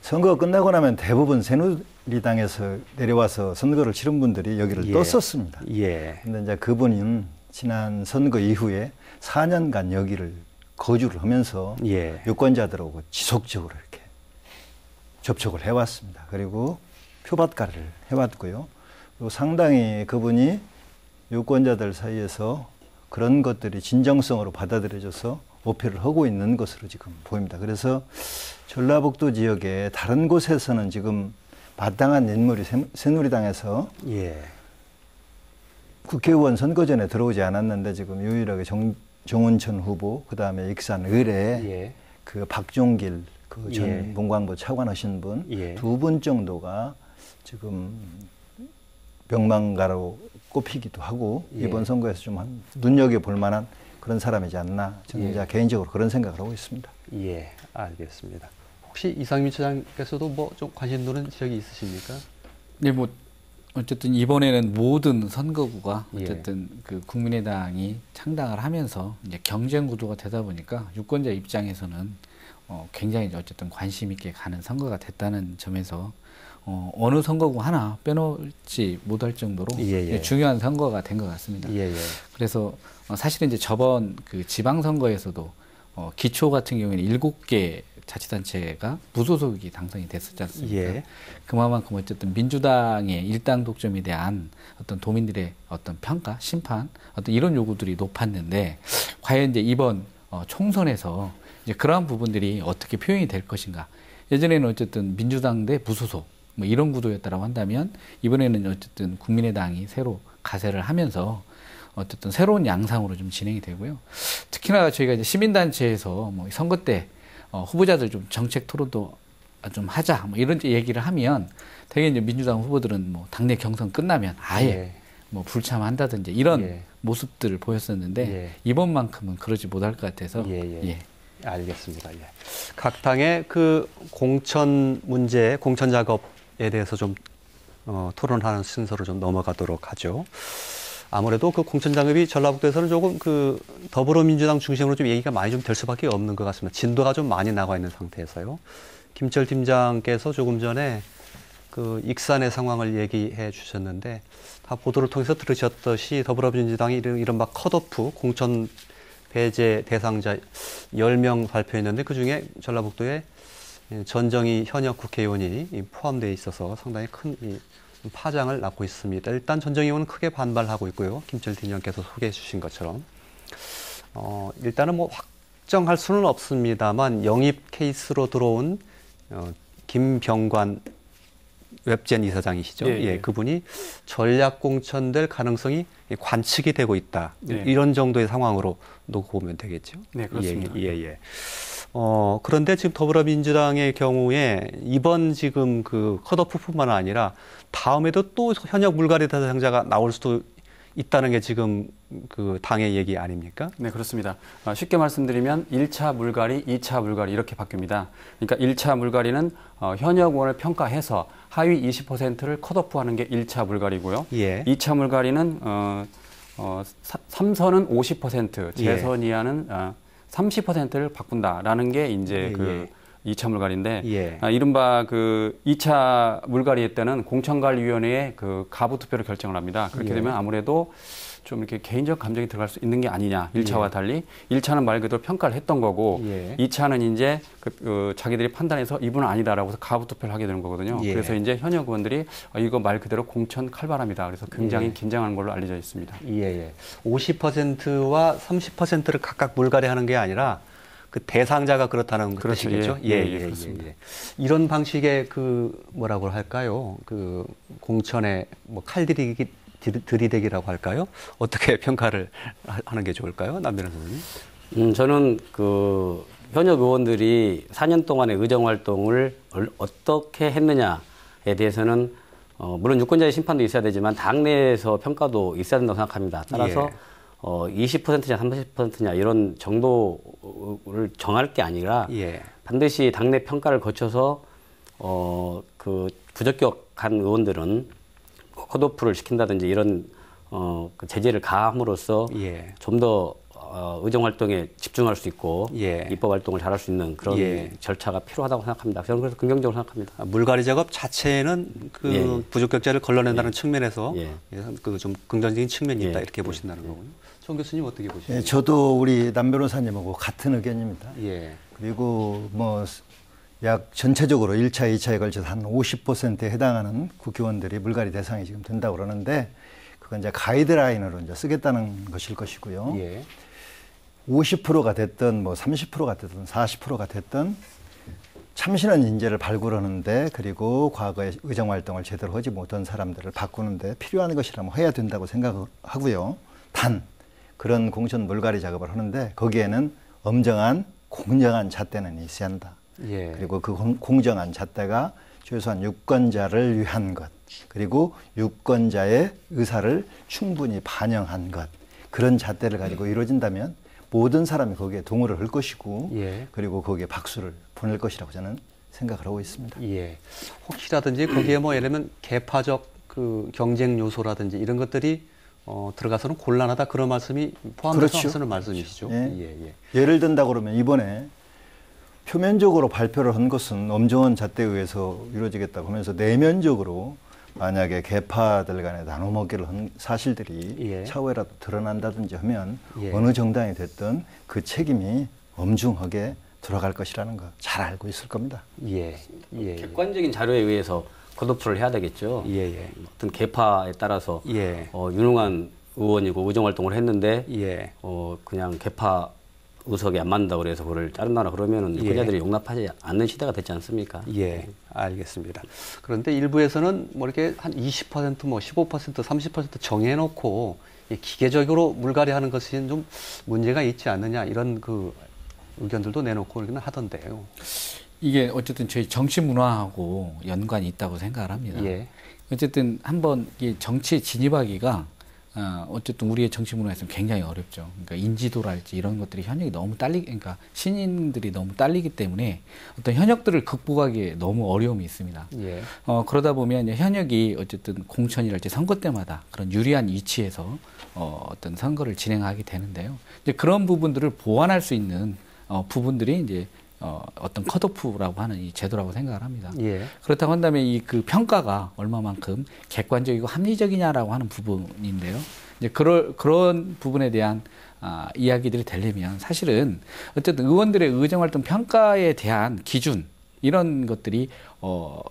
선거가 끝나고 나면 대부분 새누리당에서 내려와서 선거를 치른 분들이 여기를 떴었습니다. 그런데 이제 그분은 지난 선거 이후에 4년간 여기를 거주를 하면서 유권자들하고 지속적으로 이렇게 접촉을 해왔습니다. 그리고 표밭가를 해왔고요. 그리고 상당히 그분이 유권자들 사이에서 그런 것들이 진정성으로 받아들여져서 오표를 하고 있는 것으로 지금 보입니다. 그래서 전라북도 지역의 다른 곳에서는 지금 마땅한 인물이 새누리당에서 국회의원 선거 전에 들어오지 않았는데 지금 유일하게 정운천 후보, 그 다음에 익산 을에 그 박종길 그 전 문광부 차관하신 분 두 분 정도가 지금 명망가로 꼽히기도 하고 이번 선거에서 좀 눈여겨볼 만한 그런 사람이지 않나 저는 이제 개인적으로 그런 생각을 하고 있습니다. 알겠습니다. 혹시 이상민 처장께서도 뭐 좀 관심 도는 지역이 있으십니까? 네, 뭐 어쨌든 이번에는 모든 선거구가 어쨌든 그 국민의당이 창당을 하면서 이제 경쟁 구도가 되다 보니까 유권자 입장에서는 굉장히 어쨌든 관심 있게 가는 선거가 됐다는 점에서 어느 선거구 하나 빼놓지 못할 정도로 중요한 선거가 된 것 같습니다. 그래서 사실은 이제 저번 그 지방선거에서도 기초 같은 경우에는 7개 자치단체가 무소속이 당선이 됐었지 않습니까? 그만큼 어쨌든 민주당의 일당 독점에 대한 어떤 도민들의 어떤 평가, 심판, 어떤 이런 요구들이 높았는데 과연 이제 이번 총선에서 이제 그러한 부분들이 어떻게 표현이 될 것인가? 예전에는 어쨌든 민주당 대 무소속 뭐 이런 구도였다라고 한다면 이번에는 어쨌든 국민의당이 새로 가세를 하면서 어쨌든 새로운 양상으로 좀 진행이 되고요. 특히나 저희가 이제 시민단체에서 뭐 선거 때 후보자들 좀 정책 토론도 좀 하자 뭐 이런 얘기를 하면 되게 이제 민주당 후보들은 뭐 당내 경선 끝나면 아예 뭐 불참한다든지 이런 모습들을 보였었는데 이번만큼은 그러지 못할 것 같아서 알겠습니다. 각 당의 그 공천 문제, 공천 작업에 대해서 좀 토론하는 순서로 좀 넘어가도록 하죠. 아무래도 그 공천 작업이 전라북도에서는 조금 그 더불어민주당 중심으로 좀 얘기가 많이 좀 될 수밖에 없는 것 같습니다. 진도가 좀 많이 나가 있는 상태에서요. 김철 팀장께서 조금 전에 그 익산의 상황을 얘기해 주셨는데 다 보도를 통해서 들으셨듯이 더불어민주당이 이른바 컷오프 공천 배제 대상자 10명 발표했는데 그중에 전라북도에 전정희 현역 국회의원이 포함되어 있어서 상당히 큰 파장을 낳고 있습니다. 일단 전정희 의원은 크게 반발하고 있고요. 김철 팀장께서 소개해 주신 것처럼 일단은 뭐 확정할 수는 없습니다만 영입 케이스로 들어온 김병관 웹젠 이사장이시죠. 예, 예. 그분이 전략 공천될 가능성이 관측이 되고 있다. 예. 이런 정도의 상황으로 놓고 보면 되겠죠. 네, 그렇습니다. 그런데 지금 더불어민주당의 경우에 이번 지금 그 컷오프뿐만 아니라 다음에도 또 현역 물갈이 대상자가 나올 수도 있다는 게 지금 그 당의 얘기 아닙니까? 네, 그렇습니다. 쉽게 말씀드리면 1차 물갈이, 2차 물갈이 이렇게 바뀝니다. 그러니까 1차 물갈이는 현역 의원을 평가해서 하위 20%를 컷오프하는 게 1차 물갈이고요. 예. 2차 물갈이는 3선은 50%, 재선 이하는 30%를 바꾼다라는 게 이제 그 2차 물갈이인데 이른바 그 2차 물갈이 때는 공천관리위원회의 그 가부 투표를 결정을 합니다. 그렇게 되면 아무래도 좀 이렇게 개인적 감정이 들어갈 수 있는 게 아니냐. 1차와 달리 1차는 말 그대로 평가를 했던 거고 2차는 이제 자기들이 판단해서 이분은 아니다라고 해서 가부 투표를 하게 되는 거거든요. 그래서 이제 현역 의원들이 이거 말 그대로 공천 칼바람이다. 그래서 굉장히 긴장하는 걸로 알려져 있습니다. 50%와 30%를 각각 물갈이하는 게 아니라 그 대상자가 그렇다는 그렇죠. 뜻이겠죠. 그렇습니다. 이런 방식의 그 뭐라고 할까요? 그 공천의 뭐 들이대기라고 할까요? 어떻게 평가를 하는 게 좋을까요, 남변호 선생님? 저는 그 현역 의원들이 4년 동안의 의정 활동을 어떻게 했느냐에 대해서는 물론 유권자의 심판도 있어야 되지만 당내에서 평가도 있어야 된다고 생각합니다. 따라서 20%냐 30%냐 이런 정도를 정할 게 아니라 반드시 당내 평가를 거쳐서 그 부적격한 의원들은 컷오프를 시킨다든지 이런 그 제재를 가함으로써 좀 더 의정 활동에 집중할 수 있고 입법 활동을 잘할 수 있는 그런 절차가 필요하다고 생각합니다. 저는 그래서 긍정적으로 생각합니다. 물갈이 작업 자체는 그 부적격자를 걸러낸다는 측면에서 그 좀 긍정적인 측면이 있다 이렇게 보신다는 거군요. 정 교수님 어떻게 보시나요? 저도 우리 남 변호사님하고 같은 의견입니다. 그리고 뭐 약 전체적으로 1차, 2차에 걸쳐서 한 50%에 해당하는 국회의원들이 물갈이 대상이 지금 된다고 그러는데 그건 이제 가이드라인으로 이제 쓰겠다는 것일 것이고요. 50%가 됐든 뭐 30%가 됐든 40%가 됐든 참신한 인재를 발굴하는데 그리고 과거에 의정 활동을 제대로 하지 못한 사람들을 바꾸는데 필요한 것이라면 해야 된다고 생각하고요. 단 그런 공천 물갈이 작업을 하는데 거기에는 엄정한 공정한 잣대는 있어야 한다. 그리고 그 공정한 잣대가 최소한 유권자를 위한 것, 그리고 유권자의 의사를 충분히 반영한 것, 그런 잣대를 가지고 이루어진다면 모든 사람이 거기에 동의를 할 것이고, 그리고 거기에 박수를 보낼 것이라고 저는 생각을 하고 있습니다. 혹시라든지 거기에 뭐 예를 들면 개파적 그 경쟁 요소라든지 이런 것들이 들어가서는 곤란하다 그런 말씀이 포함돼서 하시는 말씀이시죠. 예를 든다 그러면 이번에 표면적으로 발표를 한 것은 엄정한 잣대에 의해서 이루어지겠다고 하면서 내면적으로 만약에 개파들 간에 나눠먹기를 한 사실들이 차후에라도 드러난다든지 하면 어느 정당이 됐든 그 책임이 엄중하게 들어갈 것이라는 거 잘 알고 있을 겁니다. 객관적인 자료에 의해서 컷오프를 해야 되겠죠. 어떤 개파에 따라서 유능한 의원이고 의정활동을 했는데 그냥 개파 의석이 안 맞는다고 그래서 그걸 자른다나 그러면은 유권자들이 용납하지 않는 시대가 됐지 않습니까? 알겠습니다. 그런데 일부에서는 뭐 이렇게 한 20%, 뭐 15%, 30% 정해놓고 기계적으로 물갈이하는 것이 좀 문제가 있지 않느냐 이런 그 의견들도 내놓고 그러기는 하던데요. 이게 어쨌든 저희 정치 문화하고 연관이 있다고 생각을 합니다. 어쨌든 한번 이 정치에 진입하기가 어쨌든 우리의 정치 문화에서는 굉장히 어렵죠. 그러니까 인지도랄지 이런 것들이 현역이 너무 그러니까 신인들이 너무 딸리기 때문에 어떤 현역들을 극복하기에 너무 어려움이 있습니다. 그러다 보면 현역이 어쨌든 공천이랄지 선거 때마다 그런 유리한 위치에서 어떤 선거를 진행하게 되는데요. 이제 그런 부분들을 보완할 수 있는 부분들이 이제 어떤 컷오프라고 하는 이 제도라고 생각을 합니다. 그렇다고 한다면 이 그 평가가 얼마만큼 객관적이고 합리적이냐라고 하는 부분인데요. 이제 그런 부분에 대한 이야기들이 되려면 사실은 어쨌든 의원들의 의정활동 평가에 대한 기준 이런 것들이 뭐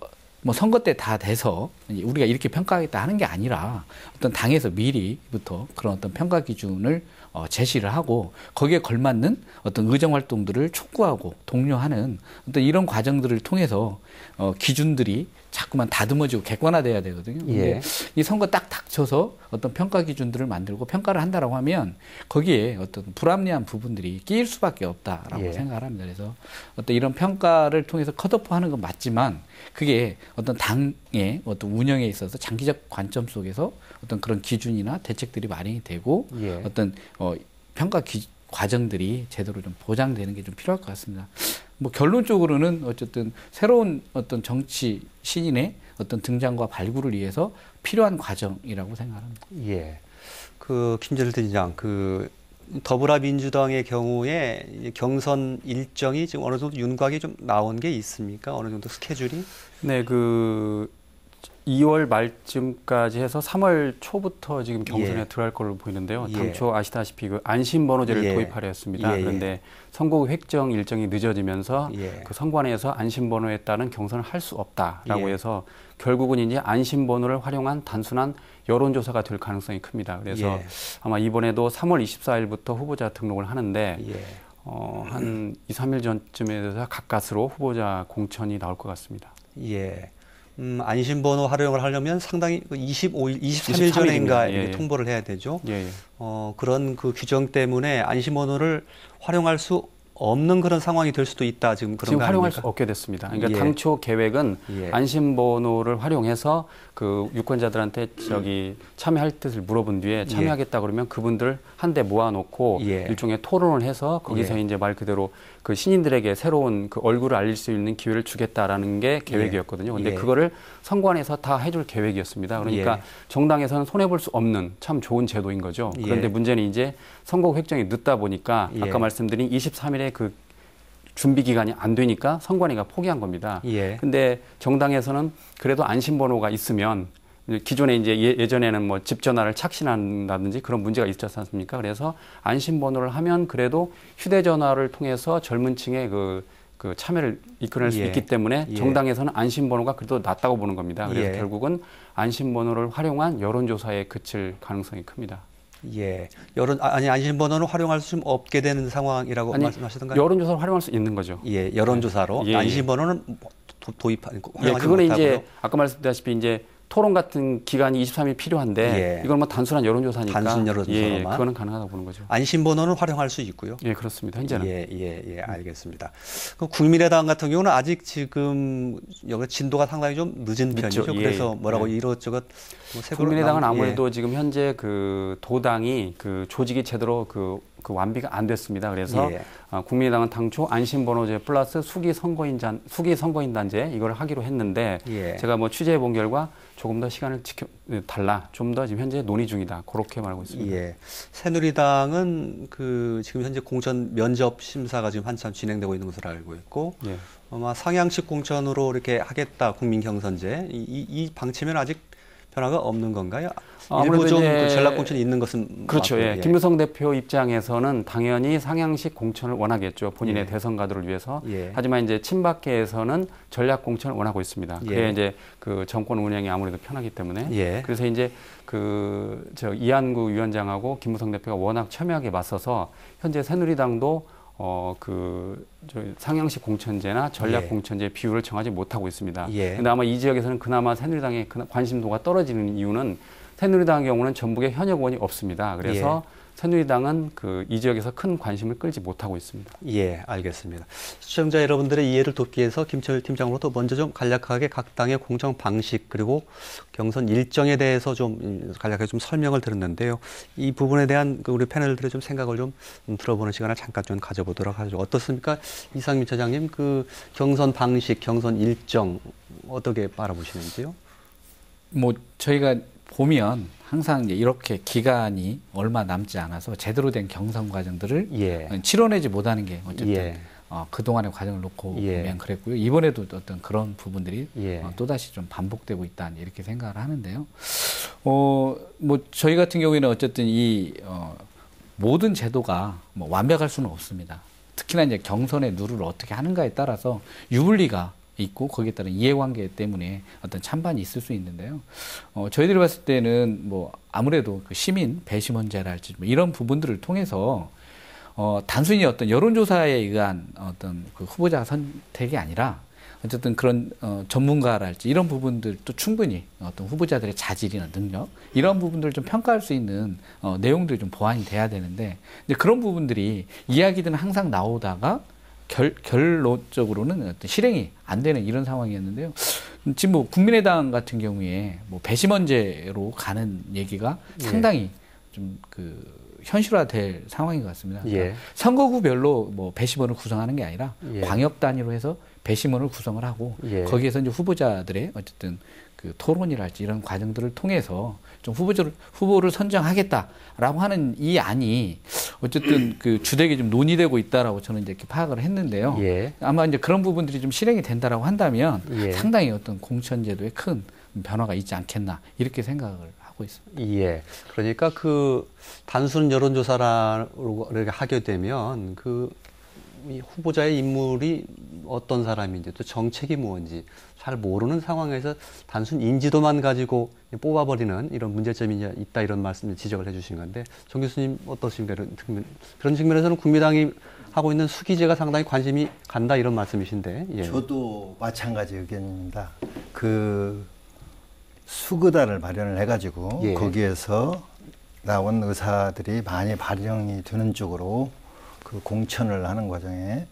선거 때 다 돼서 우리가 이렇게 평가하겠다 하는 게 아니라 어떤 당에서 미리부터 그런 어떤 평가 기준을 제시를 하고 거기에 걸맞는 어떤 의정 활동들을 촉구하고 독려하는 어떤 이런 과정들을 통해서 기준들이 자꾸만 다듬어지고 객관화돼야 되거든요. 근데 이 선거 딱 닥쳐서 어떤 평가 기준들을 만들고 평가를 한다라고 하면 거기에 어떤 불합리한 부분들이 끼일 수밖에 없다라고 생각을 합니다. 그래서 어떤 이런 평가를 통해서 컷오프하는 건 맞지만 그게 어떤 당의 어떤 운영에 있어서 장기적 관점 속에서 어떤 그런 기준이나 대책들이 마련이 되고 어떤 평가 과정들이 제대로 좀 보장되는 게 좀 필요할 것 같습니다. 뭐 결론적으로는 어쨌든 새로운 어떤 정치 신인의 어떤 등장과 발굴을 위해서 필요한 과정이라고 생각합니다. 예. 김재철 대진장, 더불어민주당의 경우에 경선 일정이 지금 어느 정도 윤곽이 좀 나온 게 있습니까? 어느 정도 스케줄이? 네, 2월 말쯤까지 해서 3월 초부터 지금 경선에 들어갈 걸로 보이는데요. 당초 아시다시피 안심번호제를 도입하려 했습니다. 그런데 선거구 획정 일정이 늦어지면서 그 선관위에서 안심번호에 따른 경선을 할 수 없다라고 해서 결국은 이제 안심번호를 활용한 단순한 여론조사가 될 가능성이 큽니다. 그래서 아마 이번에도 3월 24일부터 후보자 등록을 하는데 한 2, 3일 전쯤에 대해서 가까스로 후보자 공천이 나올 것 같습니다. 예. 안심번호 활용을 하려면 상당히 23일 전인가 통보를 해야 되죠. 그런 규정 때문에 안심번호를 활용할 수 없는 그런 상황이 될 수도 있다. 지금 그런 거 활용할 수 없게 됐습니다. 그러니까 당초 계획은 안심번호를 활용해서 유권자들한테 참여할 뜻을 물어본 뒤에 참여하겠다 그러면 그분들 한데 모아놓고 일종의 토론을 해서 거기서 이제 말 그대로 신인들에게 새로운 얼굴을 알릴 수 있는 기회를 주겠다라는 게 계획이었거든요. 근데 그거를 선관위에서 다 해줄 계획이었습니다. 그러니까 정당에서는 손해볼 수 없는 참 좋은 제도인 거죠. 그런데 문제는 이제 선거 획정이 늦다 보니까 아까 말씀드린 23일에 준비 기간이 안 되니까 선관위가 포기한 겁니다. 근데 정당에서는 그래도 안심번호가 있으면 기존에 이제 예전에는 집 전화를 착신한다든지 그런 문제가 있었지 않습니까? 그래서 안심번호를 하면 그래도 휴대전화를 통해서 젊은 층의 참여를 이끌어낼 수 있기 때문에 정당에서는 안심번호가 그래도 낫다고 보는 겁니다. 그래서 결국은 안심번호를 활용한 여론조사에 그칠 가능성이 큽니다. 안심번호를 활용할 수 없게 되는 상황이라고 말씀하시던가요? 여론조사를 활용할 수 있는 거죠. 여론조사로 안심번호는 활용하지 그거는 못하고요. 이제 아까 말씀드렸다시피 이제 토론 같은 기간이 23일 필요한데 이건 단순한 여론조사니까 단순 여론조사로만 그거는 가능하다고 보는 거죠. 안심번호는 활용할 수 있고요. 그렇습니다. 현재는. 알겠습니다. 국민의당 같은 경우는 아직 지금 여기 진도가 상당히 좀 늦은 편이죠. 그래서 뭐라고 이것저것 국민의당은 아무래도 지금 현재 단이 조직이 제대로 완비가 안 됐습니다. 그래서 국민의당은 당초 안심번호제 플러스 수기 선거인단제 이걸 하기로 했는데 제가 취재해 본 결과 조금 더 시간을 달라. 좀 더 지금 현재 논의 중이다. 그렇게 말하고 있습니다. 새누리당은 지금 현재 공천 면접 심사가 지금 한참 진행되고 있는 것으로 알고 있고 아마 상향식 공천으로 이렇게 하겠다. 국민 경선제 이 방침은 아직 변화가 없는 건가요? 일부 좀 전략 공천이 있는 것은 그렇죠. 김무성 대표 입장에서는 당연히 상향식 공천을 원하겠죠. 본인의 대선 가도를 위해서. 하지만 이제 친박계에서는 전략 공천을 원하고 있습니다. 그게 이제 정권 운영이 아무래도 편하기 때문에. 그래서 이제 이한구 위원장하고 김무성 대표가 워낙 첨예하게 맞서서 현재 새누리당도 상향식 공천제나 전략 공천제 비율을 정하지 못하고 있습니다. 근데 아마 이 지역에서는 그나마 새누리당의 관심도가 떨어지는 이유는 새누리당의 경우는 전북에 현역 의원이 없습니다. 그래서 새누리당은 이 지역에서 큰 관심을 끌지 못하고 있습니다. 알겠습니다. 시청자 여러분들의 이해를 돕기 위해서 김철 팀장으로도 먼저 좀 간략하게 각 당의 공천 방식 그리고 경선 일정에 대해서 좀 간략하게 좀 설명을 드렸는데요. 이 부분에 대한 우리 패널들의 좀 생각을 좀 들어보는 시간을 잠깐 좀 가져보도록 하죠. 어떻습니까? 이상민 차장님, 경선 방식, 경선 일정 어떻게 바라보시는지요? 저희가 보면 항상 이제 이렇게 기간이 얼마 남지 않아서 제대로 된 경선 과정들을 치러내지 못하는 게 어쨌든 그동안의 과정을 놓고 보면 그랬고요. 이번에도 어떤 그런 부분들이 또다시 좀 반복되고 있다 이렇게 생각을 하는데요. 저희 같은 경우에는 어쨌든 모든 제도가 완벽할 수는 없습니다. 특히나 이제 경선의 룰을 어떻게 하는가에 따라서 유불리가 있고 거기에 따른 이해관계 때문에 어떤 찬반이 있을 수 있는데요. 저희들이 봤을 때는 아무래도 시민 배심원제랄지 이런 부분들을 통해서 단순히 어떤 여론조사에 의한 어떤 후보자 선택이 아니라 어쨌든 그런 전문가랄지 이런 부분들도 충분히 어떤 후보자들의 자질이나 능력 이런 부분들을 좀 평가할 수 있는 내용들이 좀 보완이 돼야 되는데 이제 그런 부분들이 이야기들은 항상 나오다가 결론적으로는 어떤 실행이 안 되는 이런 상황이었는데요. 지금 뭐 국민의당 같은 경우에 뭐 배심원제로 가는 얘기가 상당히 좀 현실화될 상황인 것 같습니다. 그러니까 선거구별로 뭐 배심원을 구성하는 게 아니라 광역 단위로 해서 배심원을 구성을 하고 거기에서 이제 후보자들의 어쨌든 그 토론이랄지 이런 과정들을 통해서 좀 후보를 선정하겠다라고 하는 이 안이 어쨌든 그 주되게 좀 논의되고 있다라고 저는 이제 이렇게 파악을 했는데요. 아마 이제 그런 부분들이 좀 실행이 된다라고 한다면 상당히 어떤 공천제도에 큰 변화가 있지 않겠나 이렇게 생각을 하고 있습니다. 그러니까 그 단순 여론조사를 하게 되면 이 후보자의 인물이 어떤 사람인지 또 정책이 뭔지 잘 모르는 상황에서 단순 인지도만 가지고 뽑아버리는 이런 문제점이 있다 이런 말씀을 지적을 해주신 건데 정 교수님 어떠십니까? 그런 측면에서는 국민당이 하고 있는 수기제가 상당히 관심이 간다 이런 말씀이신데. 저도 마찬가지 의견입니다. 그 수구단을 마련을 해가지고 거기에서 나온 의사들이 많이 반영이 되는 쪽으로 그 공천을 하는 과정에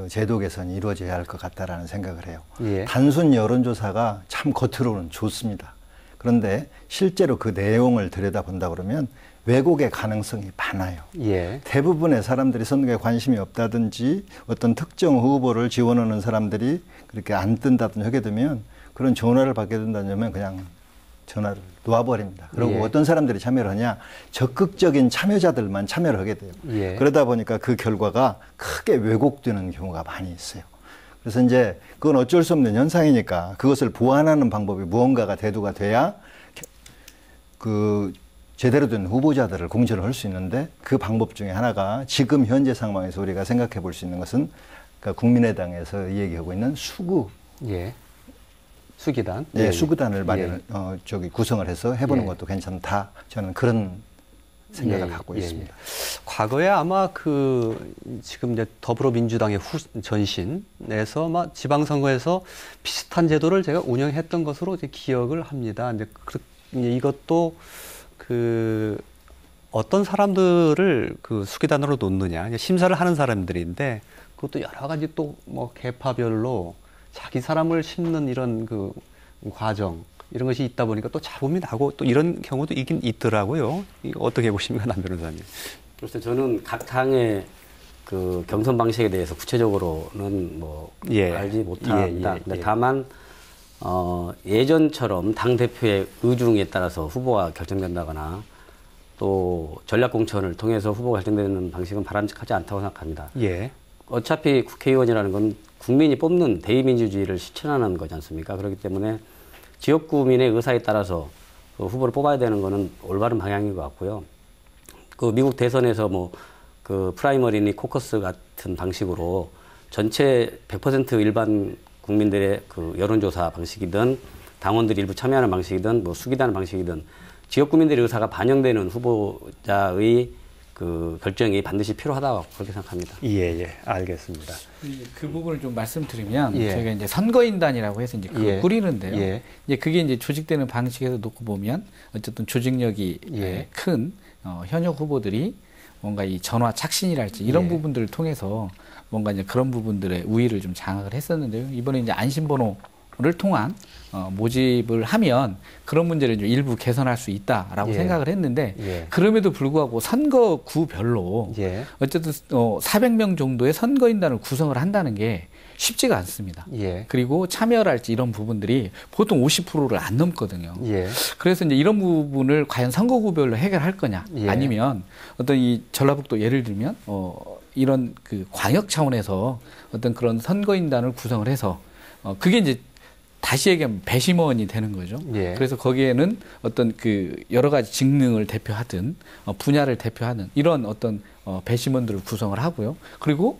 제도 개선이 이루어져야 할 것 같다라는 생각을 해요. 단순 여론조사가 참 겉으로는 좋습니다. 그런데 실제로 그 내용을 들여다본다 그러면 왜곡의 가능성이 많아요. 대부분의 사람들이 선거에 관심이 없다든지 어떤 특정 후보를 지원하는 사람들이 그렇게 안 뜬다든지 하게 되면 그런 전화를 받게 된다면 그냥 전화를 놓아버립니다. 그리고 어떤 사람들이 참여를 하냐, 적극적인 참여자들만 참여를 하게 돼요. 그러다 보니까 그 결과가 크게 왜곡되는 경우가 많이 있어요. 그래서 이제 그건 어쩔 수 없는 현상이니까 그것을 보완하는 방법이 무언가가 대두가 돼야 그 제대로 된 후보자들을 공천을 할 수 있는데 그 방법 중에 하나가 지금 현재 상황에서 우리가 생각해 볼 수 있는 것은 그러니까 국민의당에서 얘기하고 있는 수기단. 수구단을 구성을 해서 해보는 것도 괜찮다. 저는 그런 생각을 갖고 있습니다. 과거에 아마 지금 이제 더불어민주당의 전신에서 아마 지방선거에서 비슷한 제도를 제가 운영했던 것으로 이제 기억을 합니다. 이제 이것도 어떤 사람들을 수기단으로 놓느냐, 심사를 하는 사람들인데 그것도 여러 가지 또 뭐 계파별로 자기 사람을 심는 이런 과정 이런 것이 있다 보니까 또 잡음이 나고 또 이런 경우도 있긴 있더라고요. 이거 어떻게 보십니까, 남 변호사님? 그래서 저는 각 당의 그 경선 방식에 대해서 구체적으로는 알지 못합니다. 다만 예전처럼 당 대표의 의중에 따라서 후보가 결정된다거나 또 전략 공천을 통해서 후보가 결정되는 방식은 바람직하지 않다고 생각합니다. 어차피 국회의원이라는 건 국민이 뽑는 대의민주주의를 실천하는 거지 않습니까? 그렇기 때문에 지역구민의 의사에 따라서 후보를 뽑아야 되는 거는 올바른 방향인 것 같고요. 미국 대선에서 프라이머리니 코커스 같은 방식으로 전체 100% 일반 국민들의 여론조사 방식이든 당원들이 일부 참여하는 방식이든 수기단 방식이든 지역구민들의 의사가 반영되는 후보자의 결정이 반드시 필요하다고 그렇게 생각합니다. 알겠습니다. 그 부분을 좀 말씀드리면 저희가 이제 선거인단이라고 해서 이제 그걸 꾸리는데요. 이제 그게 이제 조직되는 방식에서 놓고 보면 어쨌든 조직력이 큰 현역 후보들이 뭔가 이 전화 착신이랄지 이런 부분들을 통해서 뭔가 이제 그런 부분들의 우위를 좀 장악을 했었는데요. 이번에 이제 안심번호를 통한 모집을 하면 그런 문제를 좀 일부 개선할 수 있다라고 생각을 했는데 그럼에도 불구하고 선거구별로 어쨌든 400명 정도의 선거인단을 구성을 한다는 게 쉽지가 않습니다. 그리고 참여랄지 이런 부분들이 보통 50%를 안 넘거든요. 그래서 이제 이런 부분을 과연 선거구별로 해결할 거냐 아니면 어떤 이 전라북도 예를 들면 이런 광역 차원에서 어떤 그런 선거인단을 구성을 해서 그게 이제 다시 얘기하면 배심원이 되는 거죠. 그래서 거기에는 어떤 여러 가지 직능을 대표하든 분야를 대표하는 이런 어떤 배심원들을 구성을 하고요. 그리고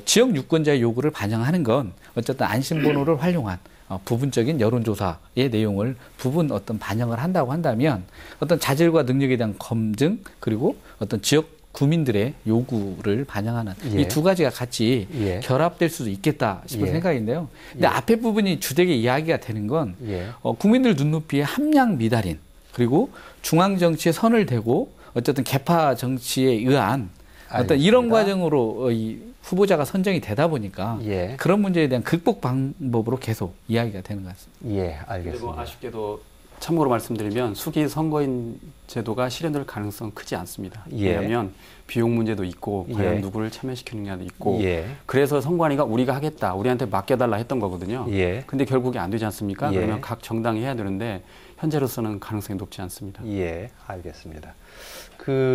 지역 유권자의 요구를 반영하는 건 어쨌든 안심번호를 활용한 부분적인 여론조사의 내용을 부분 어떤 반영을 한다고 한다면 어떤 자질과 능력에 대한 검증 그리고 어떤 지역 구민들의 요구를 반영하는 예. 이 두 가지가 같이 예. 결합될 수도 있겠다 싶은 예. 생각인데요. 근데 예. 앞에 부분이 주되게 이야기가 되는 건 예. 국민들 눈높이에 함량 미달인 그리고 중앙 정치에 선을 대고 어쨌든 개파 정치에 의한 어떤 알겠습니다. 이런 과정으로 이 후보자가 선정이 되다 보니까 예. 그런 문제에 대한 극복 방법으로 계속 이야기가 되는 것 같습니다. 예, 그리고 알겠습니다. 아쉽게도 참고로 말씀드리면 수기 선거인 제도가 실현될 가능성 크지 않습니다. 예. 왜냐하면 비용 문제도 있고 과연 예. 누구를 참여시키느냐도 있고 예. 그래서 선관위가 우리가 하겠다, 우리한테 맡겨달라 했던 거거든요. 예. 근데 결국에 안 되지 않습니까? 예. 그러면 각 정당이 해야 되는데 현재로서는 가능성이 높지 않습니다. 예, 알겠습니다.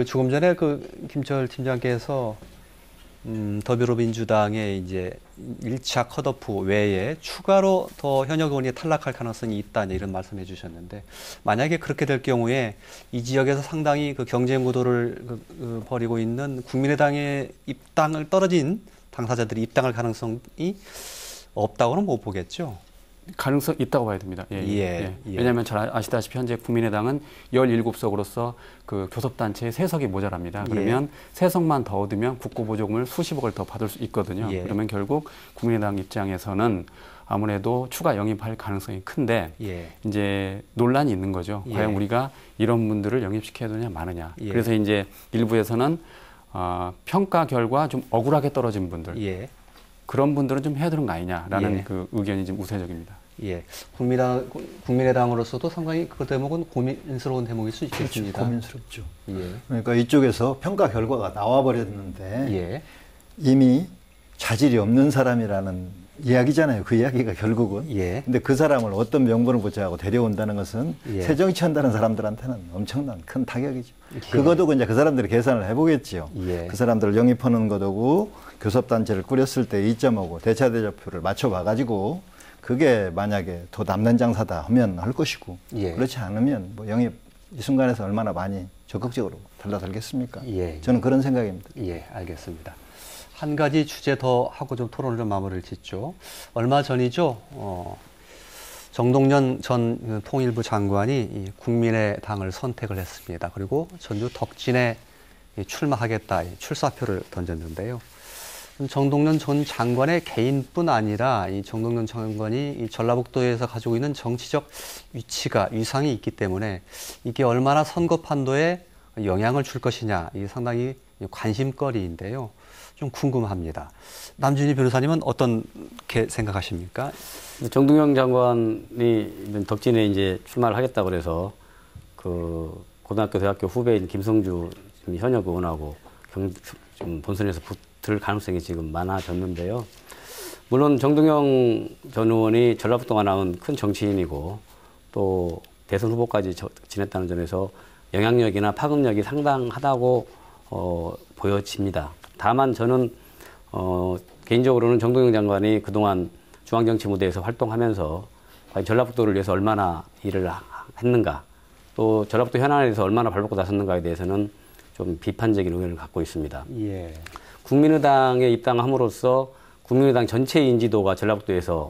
조금 전에 김철 팀장께서 더불어민주당의 이제 1차 컷오프 외에 추가로 더 현역 의원이 탈락할 가능성이 있다 이런 말씀해 주셨는데 만약에 그렇게 될 경우에 이 지역에서 상당히 경쟁 구도를 벌이고 있는 국민의당의 입당을 떨어진 당사자들이 입당할 가능성이 없다고는 못 보겠죠. 가능성 있다고 봐야 됩니다. 예, 예, 예, 예. 예. 왜냐하면 잘 아시다시피 현재 국민의당은 17석으로서 교섭단체에 3석이 모자랍니다. 그러면 3석만 더 얻으면 국고보조금을 수십억을 더 받을 수 있거든요. 예. 그러면 결국 국민의당 입장에서는 아무래도 추가 영입할 가능성이 큰데 예. 이제 논란이 있는 거죠. 예. 과연 우리가 이런 분들을 영입시켜야 되냐 마느냐. 예. 그래서 이제 일부에서는 평가 결과 좀 억울하게 떨어진 분들 예. 그런 분들은 좀 해야 되는 거 아니냐라는 예. 의견이 좀 우세적입니다. 예, 국민의당으로서도 상당히 그 대목은 고민스러운 대목일 수 있겠습니다. 그렇죠. 고민스럽죠. 예. 그러니까 이쪽에서 평가 결과가 나와버렸는데 예. 이미 자질이 없는 사람이라는 이야기잖아요. 그 이야기가 결국은. 예. 근데 그 사람을 어떤 명분을 붙여가고 데려온다는 것은 예. 새정치한다는 사람들한테는 엄청난 큰 타격이죠. 예. 그것도 이제 그 사람들이 계산을 해보겠지요. 예. 그 사람들을 영입하는 것도 교섭단체를 꾸렸을 때 2.5고 대차대조표를 맞춰봐가지고 그게 만약에 더 남는 장사다 하면 할 것이고 예. 그렇지 않으면 뭐 영입 이 순간에서 얼마나 많이 적극적으로 달라들겠습니까? 예. 저는 그런 생각입니다. 예, 알겠습니다. 한 가지 주제 더 하고 좀 토론을 좀 마무리를 짓죠. 얼마 전이죠. 정동연 전 통일부 장관이 이 국민의당을 선택을 했습니다. 그리고 전주 덕진에 출마하겠다 출사표를 던졌는데요. 정동연 전 장관의 개인뿐 아니라 이 정동연 장관이 이 전라북도에서 가지고 있는 정치적 위치가 위상이 있기 때문에 이게 얼마나 선거 판도에 영향을 줄 것이냐 이 상당히 관심거리인데요. 좀 궁금합니다. 남준희 변호사님은 어떻게 생각하십니까? 정동영 장관이 덕진에 이제 출마를 하겠다고 그래서 고등학교, 대학교 후배인 김성주 현역 의원하고 좀 본선에서 붙을 가능성이 지금 많아졌는데요. 물론 정동영 전 의원이 전라북도가 나온 큰 정치인이고 또 대선 후보까지 지냈다는 점에서 영향력이나 파급력이 상당하다고 보여집니다. 다만 저는 개인적으로는 정동영 장관이 그동안 중앙정치 무대에서 활동하면서 과연 전라북도를 위해서 얼마나 일을 했는가, 또 전라북도 현안에서 얼마나 발벗고 나섰는가에 대해서는 좀 비판적인 의견을 갖고 있습니다. 예. 국민의당에 입당함으로써 국민의당 전체 인지도가 전라북도에서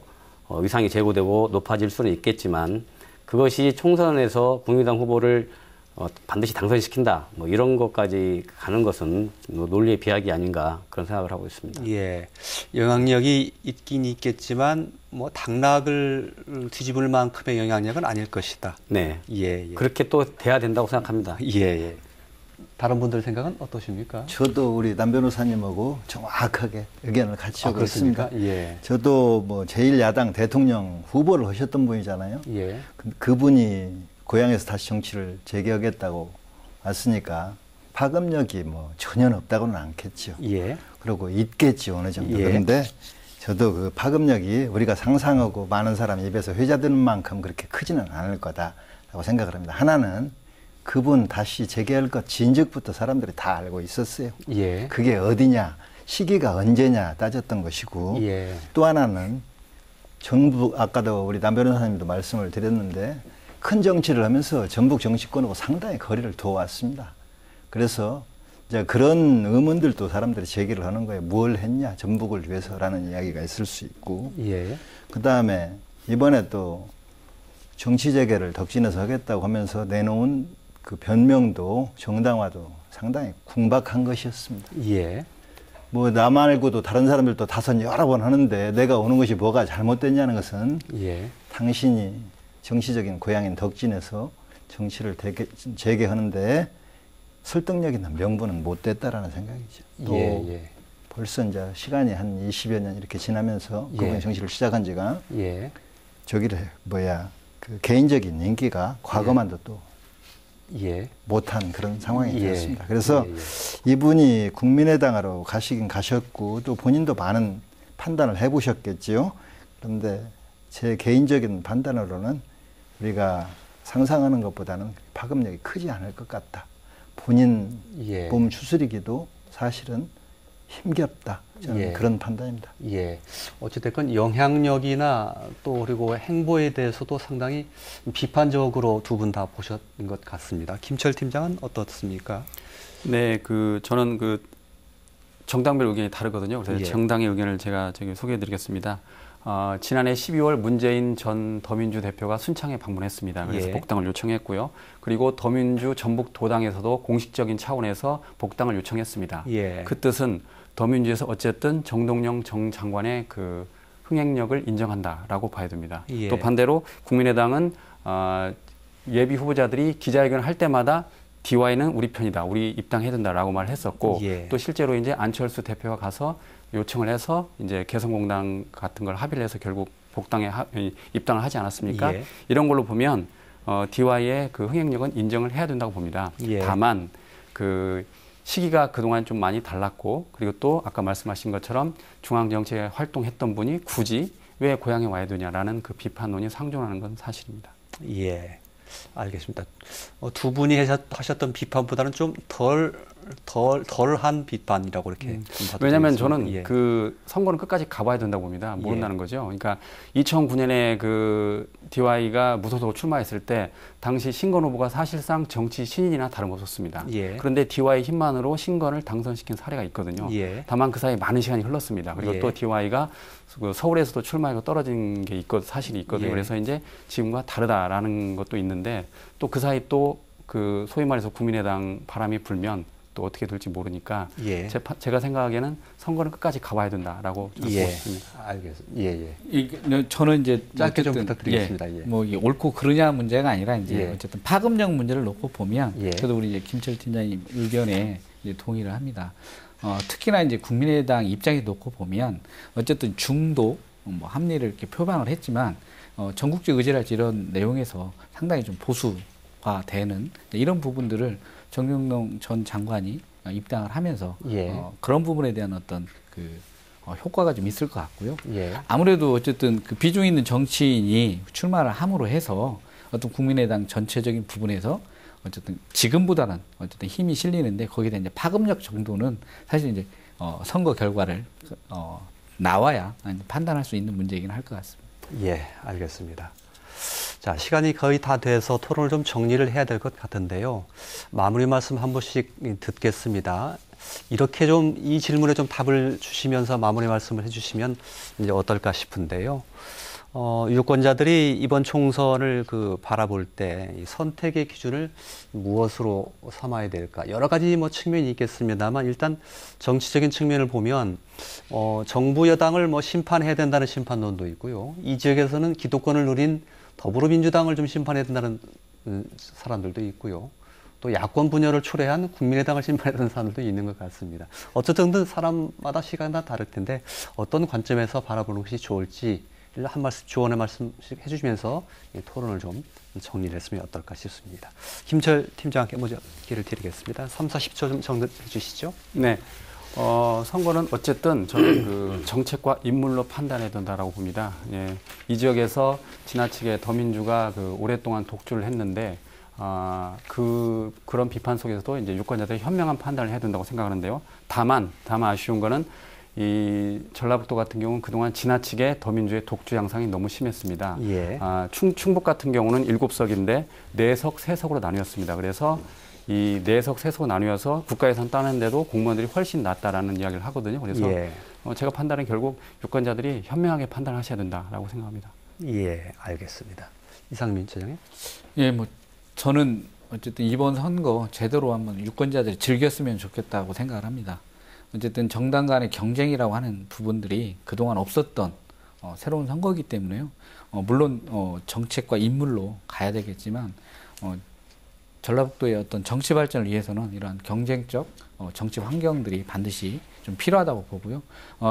위상이 제고되고 높아질 수는 있겠지만 그것이 총선에서 국민의당 후보를 반드시 당선시킨다, 뭐 이런 것까지 가는 것은 논리의 비약이 아닌가 그런 생각을 하고 있습니다. 예, 영향력이 있긴 있겠지만 뭐 당락을 뒤집을 만큼의 영향력은 아닐 것이다. 네, 예, 예. 그렇게 또 돼야 된다고 생각합니다. 예, 예. 다른 분들 생각은 어떠십니까? 저도 우리 남 변호사님하고 정확하게 의견을 같이 하고 있습니다. 예. 저도 뭐 제1야당 대통령 후보를 하셨던 분이잖아요. 예. 그분이 고향에서 다시 정치를 재개하겠다고 왔으니까 파급력이 뭐 전혀 없다고는 않겠죠. 예. 그리고 있겠지 어느 정도. 예. 그런데 저도 그 파급력이 우리가 상상하고 많은 사람 입에서 회자되는 만큼 그렇게 크지는 않을 거다라고 생각을 합니다. 하나는 그분 다시 재개할 것 진즉부터 사람들이 다 알고 있었어요. 예. 그게 어디냐, 시기가 언제냐 따졌던 것이고, 예. 또 하나는 전북, 아까도 우리 남 변호사님도 말씀을 드렸는데 큰 정치를 하면서 전북 정치권하고 상당히 거리를 두어왔습니다. 그래서 이제 그런 의문들도 사람들이 제기를 하는 거예요. 뭘 했냐, 전북을 위해서라는 이야기가 있을 수 있고, 예. 그 다음에 이번에 또 정치 재개를 덕진에서 하겠다고 하면서 내놓은 그 변명도 정당화도 상당히 궁박한 것이었습니다. 예. 뭐 나 말고도 다른 사람들도 다선 여러 번 하는데 내가 오는 것이 뭐가 잘못됐냐는 것은 예. 당신이 정치적인 고향인 덕진에서 정치를 재개하는데 설득력 있는 명분은 못 됐다라는 생각이죠. 또 예. 벌써 이제 시간이 한 20여 년 이렇게 지나면서 예. 그분이 정치를 시작한 지가 예. 저기를 그 개인적인 인기가 과거만도 또 예. 못한 그런 상황이 예. 되었습니다. 그래서 이분이 국민의당으로 가시긴 가셨고 또 본인도 많은 판단을 해보셨겠지요. 그런데 제 개인적인 판단으로는 우리가 상상하는 것보다는 파급력이 크지 않을 것 같다. 본인 예. 몸 추스리기도 사실은 힘겹다. 저는 예. 그런 판단입니다. 예. 어찌됐건 영향력이나 또 그리고 행보에 대해서도 상당히 비판적으로 두 분 다 보셨는 것 같습니다. 김철 팀장은 어떻습니까? 네, 저는 정당별 의견이 다르거든요. 그래서 예. 정당의 의견을 제가 소개해드리겠습니다. 지난해 12월 문재인 전 더민주 대표가 순창에 방문했습니다. 그래서 예. 복당을 요청했고요. 그리고 더민주 전북도당에서도 공식적인 차원에서 복당을 요청했습니다. 예. 그 뜻은 더민주에서 어쨌든 정동영 정 장관의 그 흥행력을 인정한다라고 봐야 됩니다. 예. 또 반대로 국민의당은 예비 후보자들이 기자회견을 할 때마다 DY는 우리 편이다, 우리 입당해야 된다라고 말을 했었고, 예. 또 실제로 이제 안철수 대표가 가서 요청을 해서 이제 개성공단 같은 걸 합의를 해서 결국 복당에 입당을 하지 않았습니까? 예. 이런 걸로 보면 DY의 그 흥행력은 인정을 해야 된다고 봅니다. 예. 다만 그 시기가 그동안 좀 많이 달랐고, 그리고 또 아까 말씀하신 것처럼 중앙정치에 활동했던 분이 굳이 왜 고향에 와야 되냐라는 그 비판론이 상존하는 건 사실입니다. 예. 알겠습니다. 두 분이 하셨던 비판보다는 좀 덜한 비판이라고 이렇게 왜냐하면 저는 예. 그 선거는 끝까지 가봐야 된다고 봅니다. 모른다는 예. 거죠. 그러니까 2009년에 그 DY가 무소속으로 출마했을 때 당시 신건 후보가 사실상 정치 신인이나 다름없었습니다. 예. 그런데 DY 힘만으로 신건을 당선시킨 사례가 있거든요. 예. 다만 그 사이에 많은 시간이 흘렀습니다. 그리고 예. 또 DY가 서울에서도 출마하고 떨어진 게 사실이 있거든요. 예. 그래서 이제 지금과 다르다라는 것도 있는데 또 그 사이 또 그 소위 말해서 국민의당 바람이 불면 또 어떻게 될지 모르니까 예. 제가 생각하기에는 선거는 끝까지 가봐야 된다라고 저는 보고 있습니다. 알겠습니다. 예. 저는 이제 짧게 좀 부탁드리겠습니다. 예. 뭐 이게 옳고 그르냐 문제가 아니라 이제 예. 어쨌든 파급력 문제를 놓고 보면 예. 저도 우리 이제 김철 팀장님 의견에 이제 동의를 합니다. 특히나 이제 국민의당 입장에 놓고 보면 어쨌든 중도 뭐 합리를 이렇게 표방을 했지만 전국적 의제랄지 이런 내용에서 상당히 좀 보수화되는 이런 부분들을 정경동 전 장관이 입당을 하면서 예. 그런 부분에 대한 어떤 그 효과가 좀 있을 것 같고요. 예. 아무래도 어쨌든 그 비중 있는 정치인이 출마를 함으로 해서 어떤 국민의당 전체적인 부분에서 어쨌든 지금보다는 어쨌든 힘이 실리는데 거기에 대한 이제 파급력 정도는 사실 이제 선거 결과를 나와야 판단할 수 있는 문제이긴 할 것 같습니다. 예, 알겠습니다. 자, 시간이 거의 다 돼서 토론을 좀 정리를 해야 될 것 같은데요. 마무리 말씀 한 번씩 듣겠습니다. 이렇게 좀 이 질문에 좀 답을 주시면서 마무리 말씀을 해주시면 이제 어떨까 싶은데요. 유권자들이 이번 총선을 바라볼 때 이 선택의 기준을 무엇으로 삼아야 될까? 여러 가지 뭐 측면이 있겠습니다만 일단 정치적인 측면을 보면 정부 여당을 뭐 심판해야 된다는 심판론도 있고요. 이 지역에서는 기득권을 누린 더불어민주당을 좀 심판해야 된다는 사람들도 있고요. 또 야권 분열을 초래한 국민의당을 심판해야 되는 사람들도 있는 것 같습니다. 어쨌든 사람마다 시간이 다 다를 텐데 어떤 관점에서 바라보는 것이 좋을지 한 말씀, 조언의 말씀씩 해주시면서 이 토론을 좀 정리를 했으면 어떨까 싶습니다. 김철 팀장께 먼저 기회를 드리겠습니다. 3, 40초 좀 정리해 주시죠. 네. 선거는 어쨌든 저는 그 정책과 인물로 판단해야 된다라고 봅니다. 예. 이 지역에서 지나치게 더민주가 오랫동안 독주를 했는데, 그런 비판 속에서도 이제 유권자들이 현명한 판단을 해야 된다고 생각하는데요. 다만 아쉬운 거는 이 전라북도 같은 경우는 그동안 지나치게 더민주의 독주 양상이 너무 심했습니다. 예. 충북 같은 경우는 7석인데 4석, 3석으로 나뉘었습니다. 그래서 이 4석, 3석으로 나뉘어서 국가예산 따는데도 공무원들이 훨씬 낫다라는 이야기를 하거든요. 그래서 예. 제가 판단은 결국 유권자들이 현명하게 판단하셔야 된다라고 생각합니다. 예, 알겠습니다. 이상민 처장님. 예, 뭐 저는 어쨌든 이번 선거 제대로 한번 유권자들이 즐겼으면 좋겠다고 생각을 합니다. 어쨌든 정당 간의 경쟁이라고 하는 부분들이 그동안 없었던 새로운 선거이기 때문에요. 물론 정책과 인물로 가야 되겠지만 전라북도의 어떤 정치 발전을 위해서는 이러한 경쟁적 정치 환경들이 반드시 좀 필요하다고 보고요.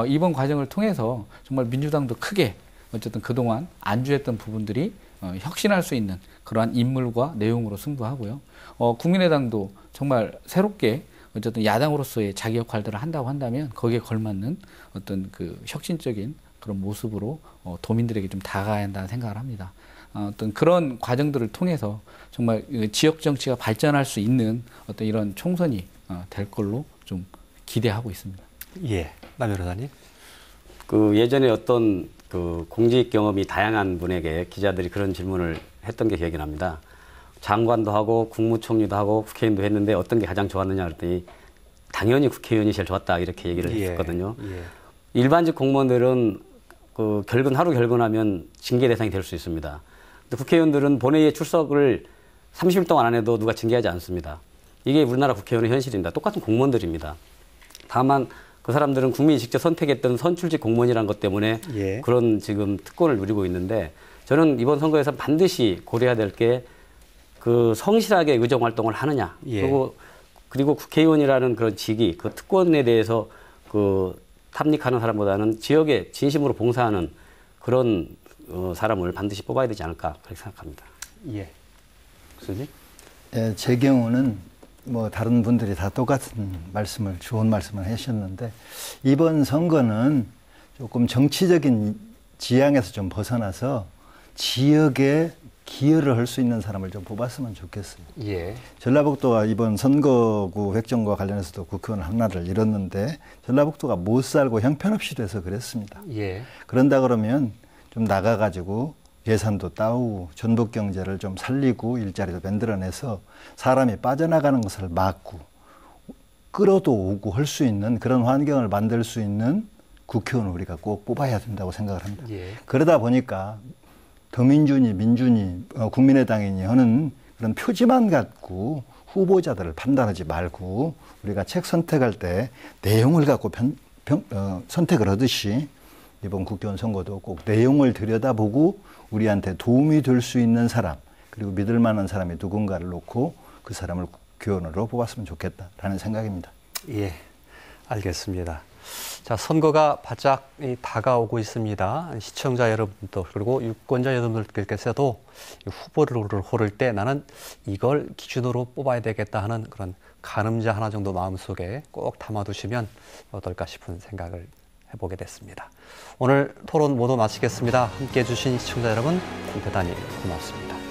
이번 과정을 통해서 정말 민주당도 크게 어쨌든 그동안 안주했던 부분들이 혁신할 수 있는 그러한 인물과 내용으로 승부하고요. 국민의당도 정말 새롭게 어쨌든 야당으로서의 자기 역할들을 한다고 한다면 거기에 걸맞는 어떤 그 혁신적인 그런 모습으로 도민들에게 좀 다가가야 한다는 생각을 합니다. 어떤 그런 과정들을 통해서 정말 지역 정치가 발전할 수 있는 어떤 이런 총선이 될 걸로 좀 기대하고 있습니다. 예, 남 변호사님. 그 예전에 어떤 그 공직 경험이 다양한 분에게 기자들이 그런 질문을 했던 게 기억이 납니다. 장관도 하고 국무총리도 하고 국회의원도 했는데 어떤 게 가장 좋았느냐 그랬더니 당연히 국회의원이 제일 좋았다 이렇게 얘기를 했었거든요. 일반직 공무원들은 그 하루 결근하면 징계 대상이 될 수 있습니다. 근데 국회의원들은 본회의에 출석을 30일 동안 안 해도 누가 징계하지 않습니다. 이게 우리나라 국회의원의 현실입니다. 똑같은 공무원들입니다. 다만 그 사람들은 국민이 직접 선택했던 선출직 공무원이라는 것 때문에 그런 지금 특권을 누리고 있는데 저는 이번 선거에서 반드시 고려해야 될 게 그 성실하게 의정 활동을 하느냐 그리고 국회의원이라는 그런 직위 그 특권에 대해서 그 탐닉하는 사람보다는 지역에 진심으로 봉사하는 그런 사람을 반드시 뽑아야 되지 않을까 그렇게 생각합니다. 예. 교수님? 예, 제 경우는 뭐 다른 분들이 다 똑같은 좋은 말씀을 하셨는데 이번 선거는 조금 정치적인 지향에서 좀 벗어나서 지역에 기여를 할 수 있는 사람을 좀 뽑았으면 좋겠어요. 예. 전라북도가 이번 선거구 획정과 관련해서도 국회의원 하나를 잃었는데 전라북도가 못 살고 형편없이 돼서 그랬습니다. 예. 그런다 그러면 좀 나가가지고 예산도 따오고 전북 경제를 좀 살리고 일자리도 만들어내서 사람이 빠져나가는 것을 막고 끌어도 오고 할 수 있는 그런 환경을 만들 수 있는 국회의원을 우리가 꼭 뽑아야 된다고 생각을 합니다. 예. 그러다 보니까 더민주니 민주니 국민의당이니 하는 그런 표지만 갖고 후보자들을 판단하지 말고 우리가 책 선택할 때 내용을 갖고 선택을 하듯이 이번 국회의원 선거도 꼭 내용을 들여다보고 우리한테 도움이 될 수 있는 사람 그리고 믿을 만한 사람이 누군가를 놓고 그 사람을 국회의원으로 뽑았으면 좋겠다라는 생각입니다. 예, 알겠습니다. 자, 선거가 바짝 다가오고 있습니다. 시청자 여러분들 그리고 유권자 여러분들께서도 후보를 고를 때 나는 이걸 기준으로 뽑아야 되겠다 하는 그런 가늠자 하나 정도 마음속에 꼭 담아두시면 어떨까 싶은 생각을 해보게 됐습니다. 오늘 토론 모두 마치겠습니다. 함께해 주신 시청자 여러분 대단히 고맙습니다.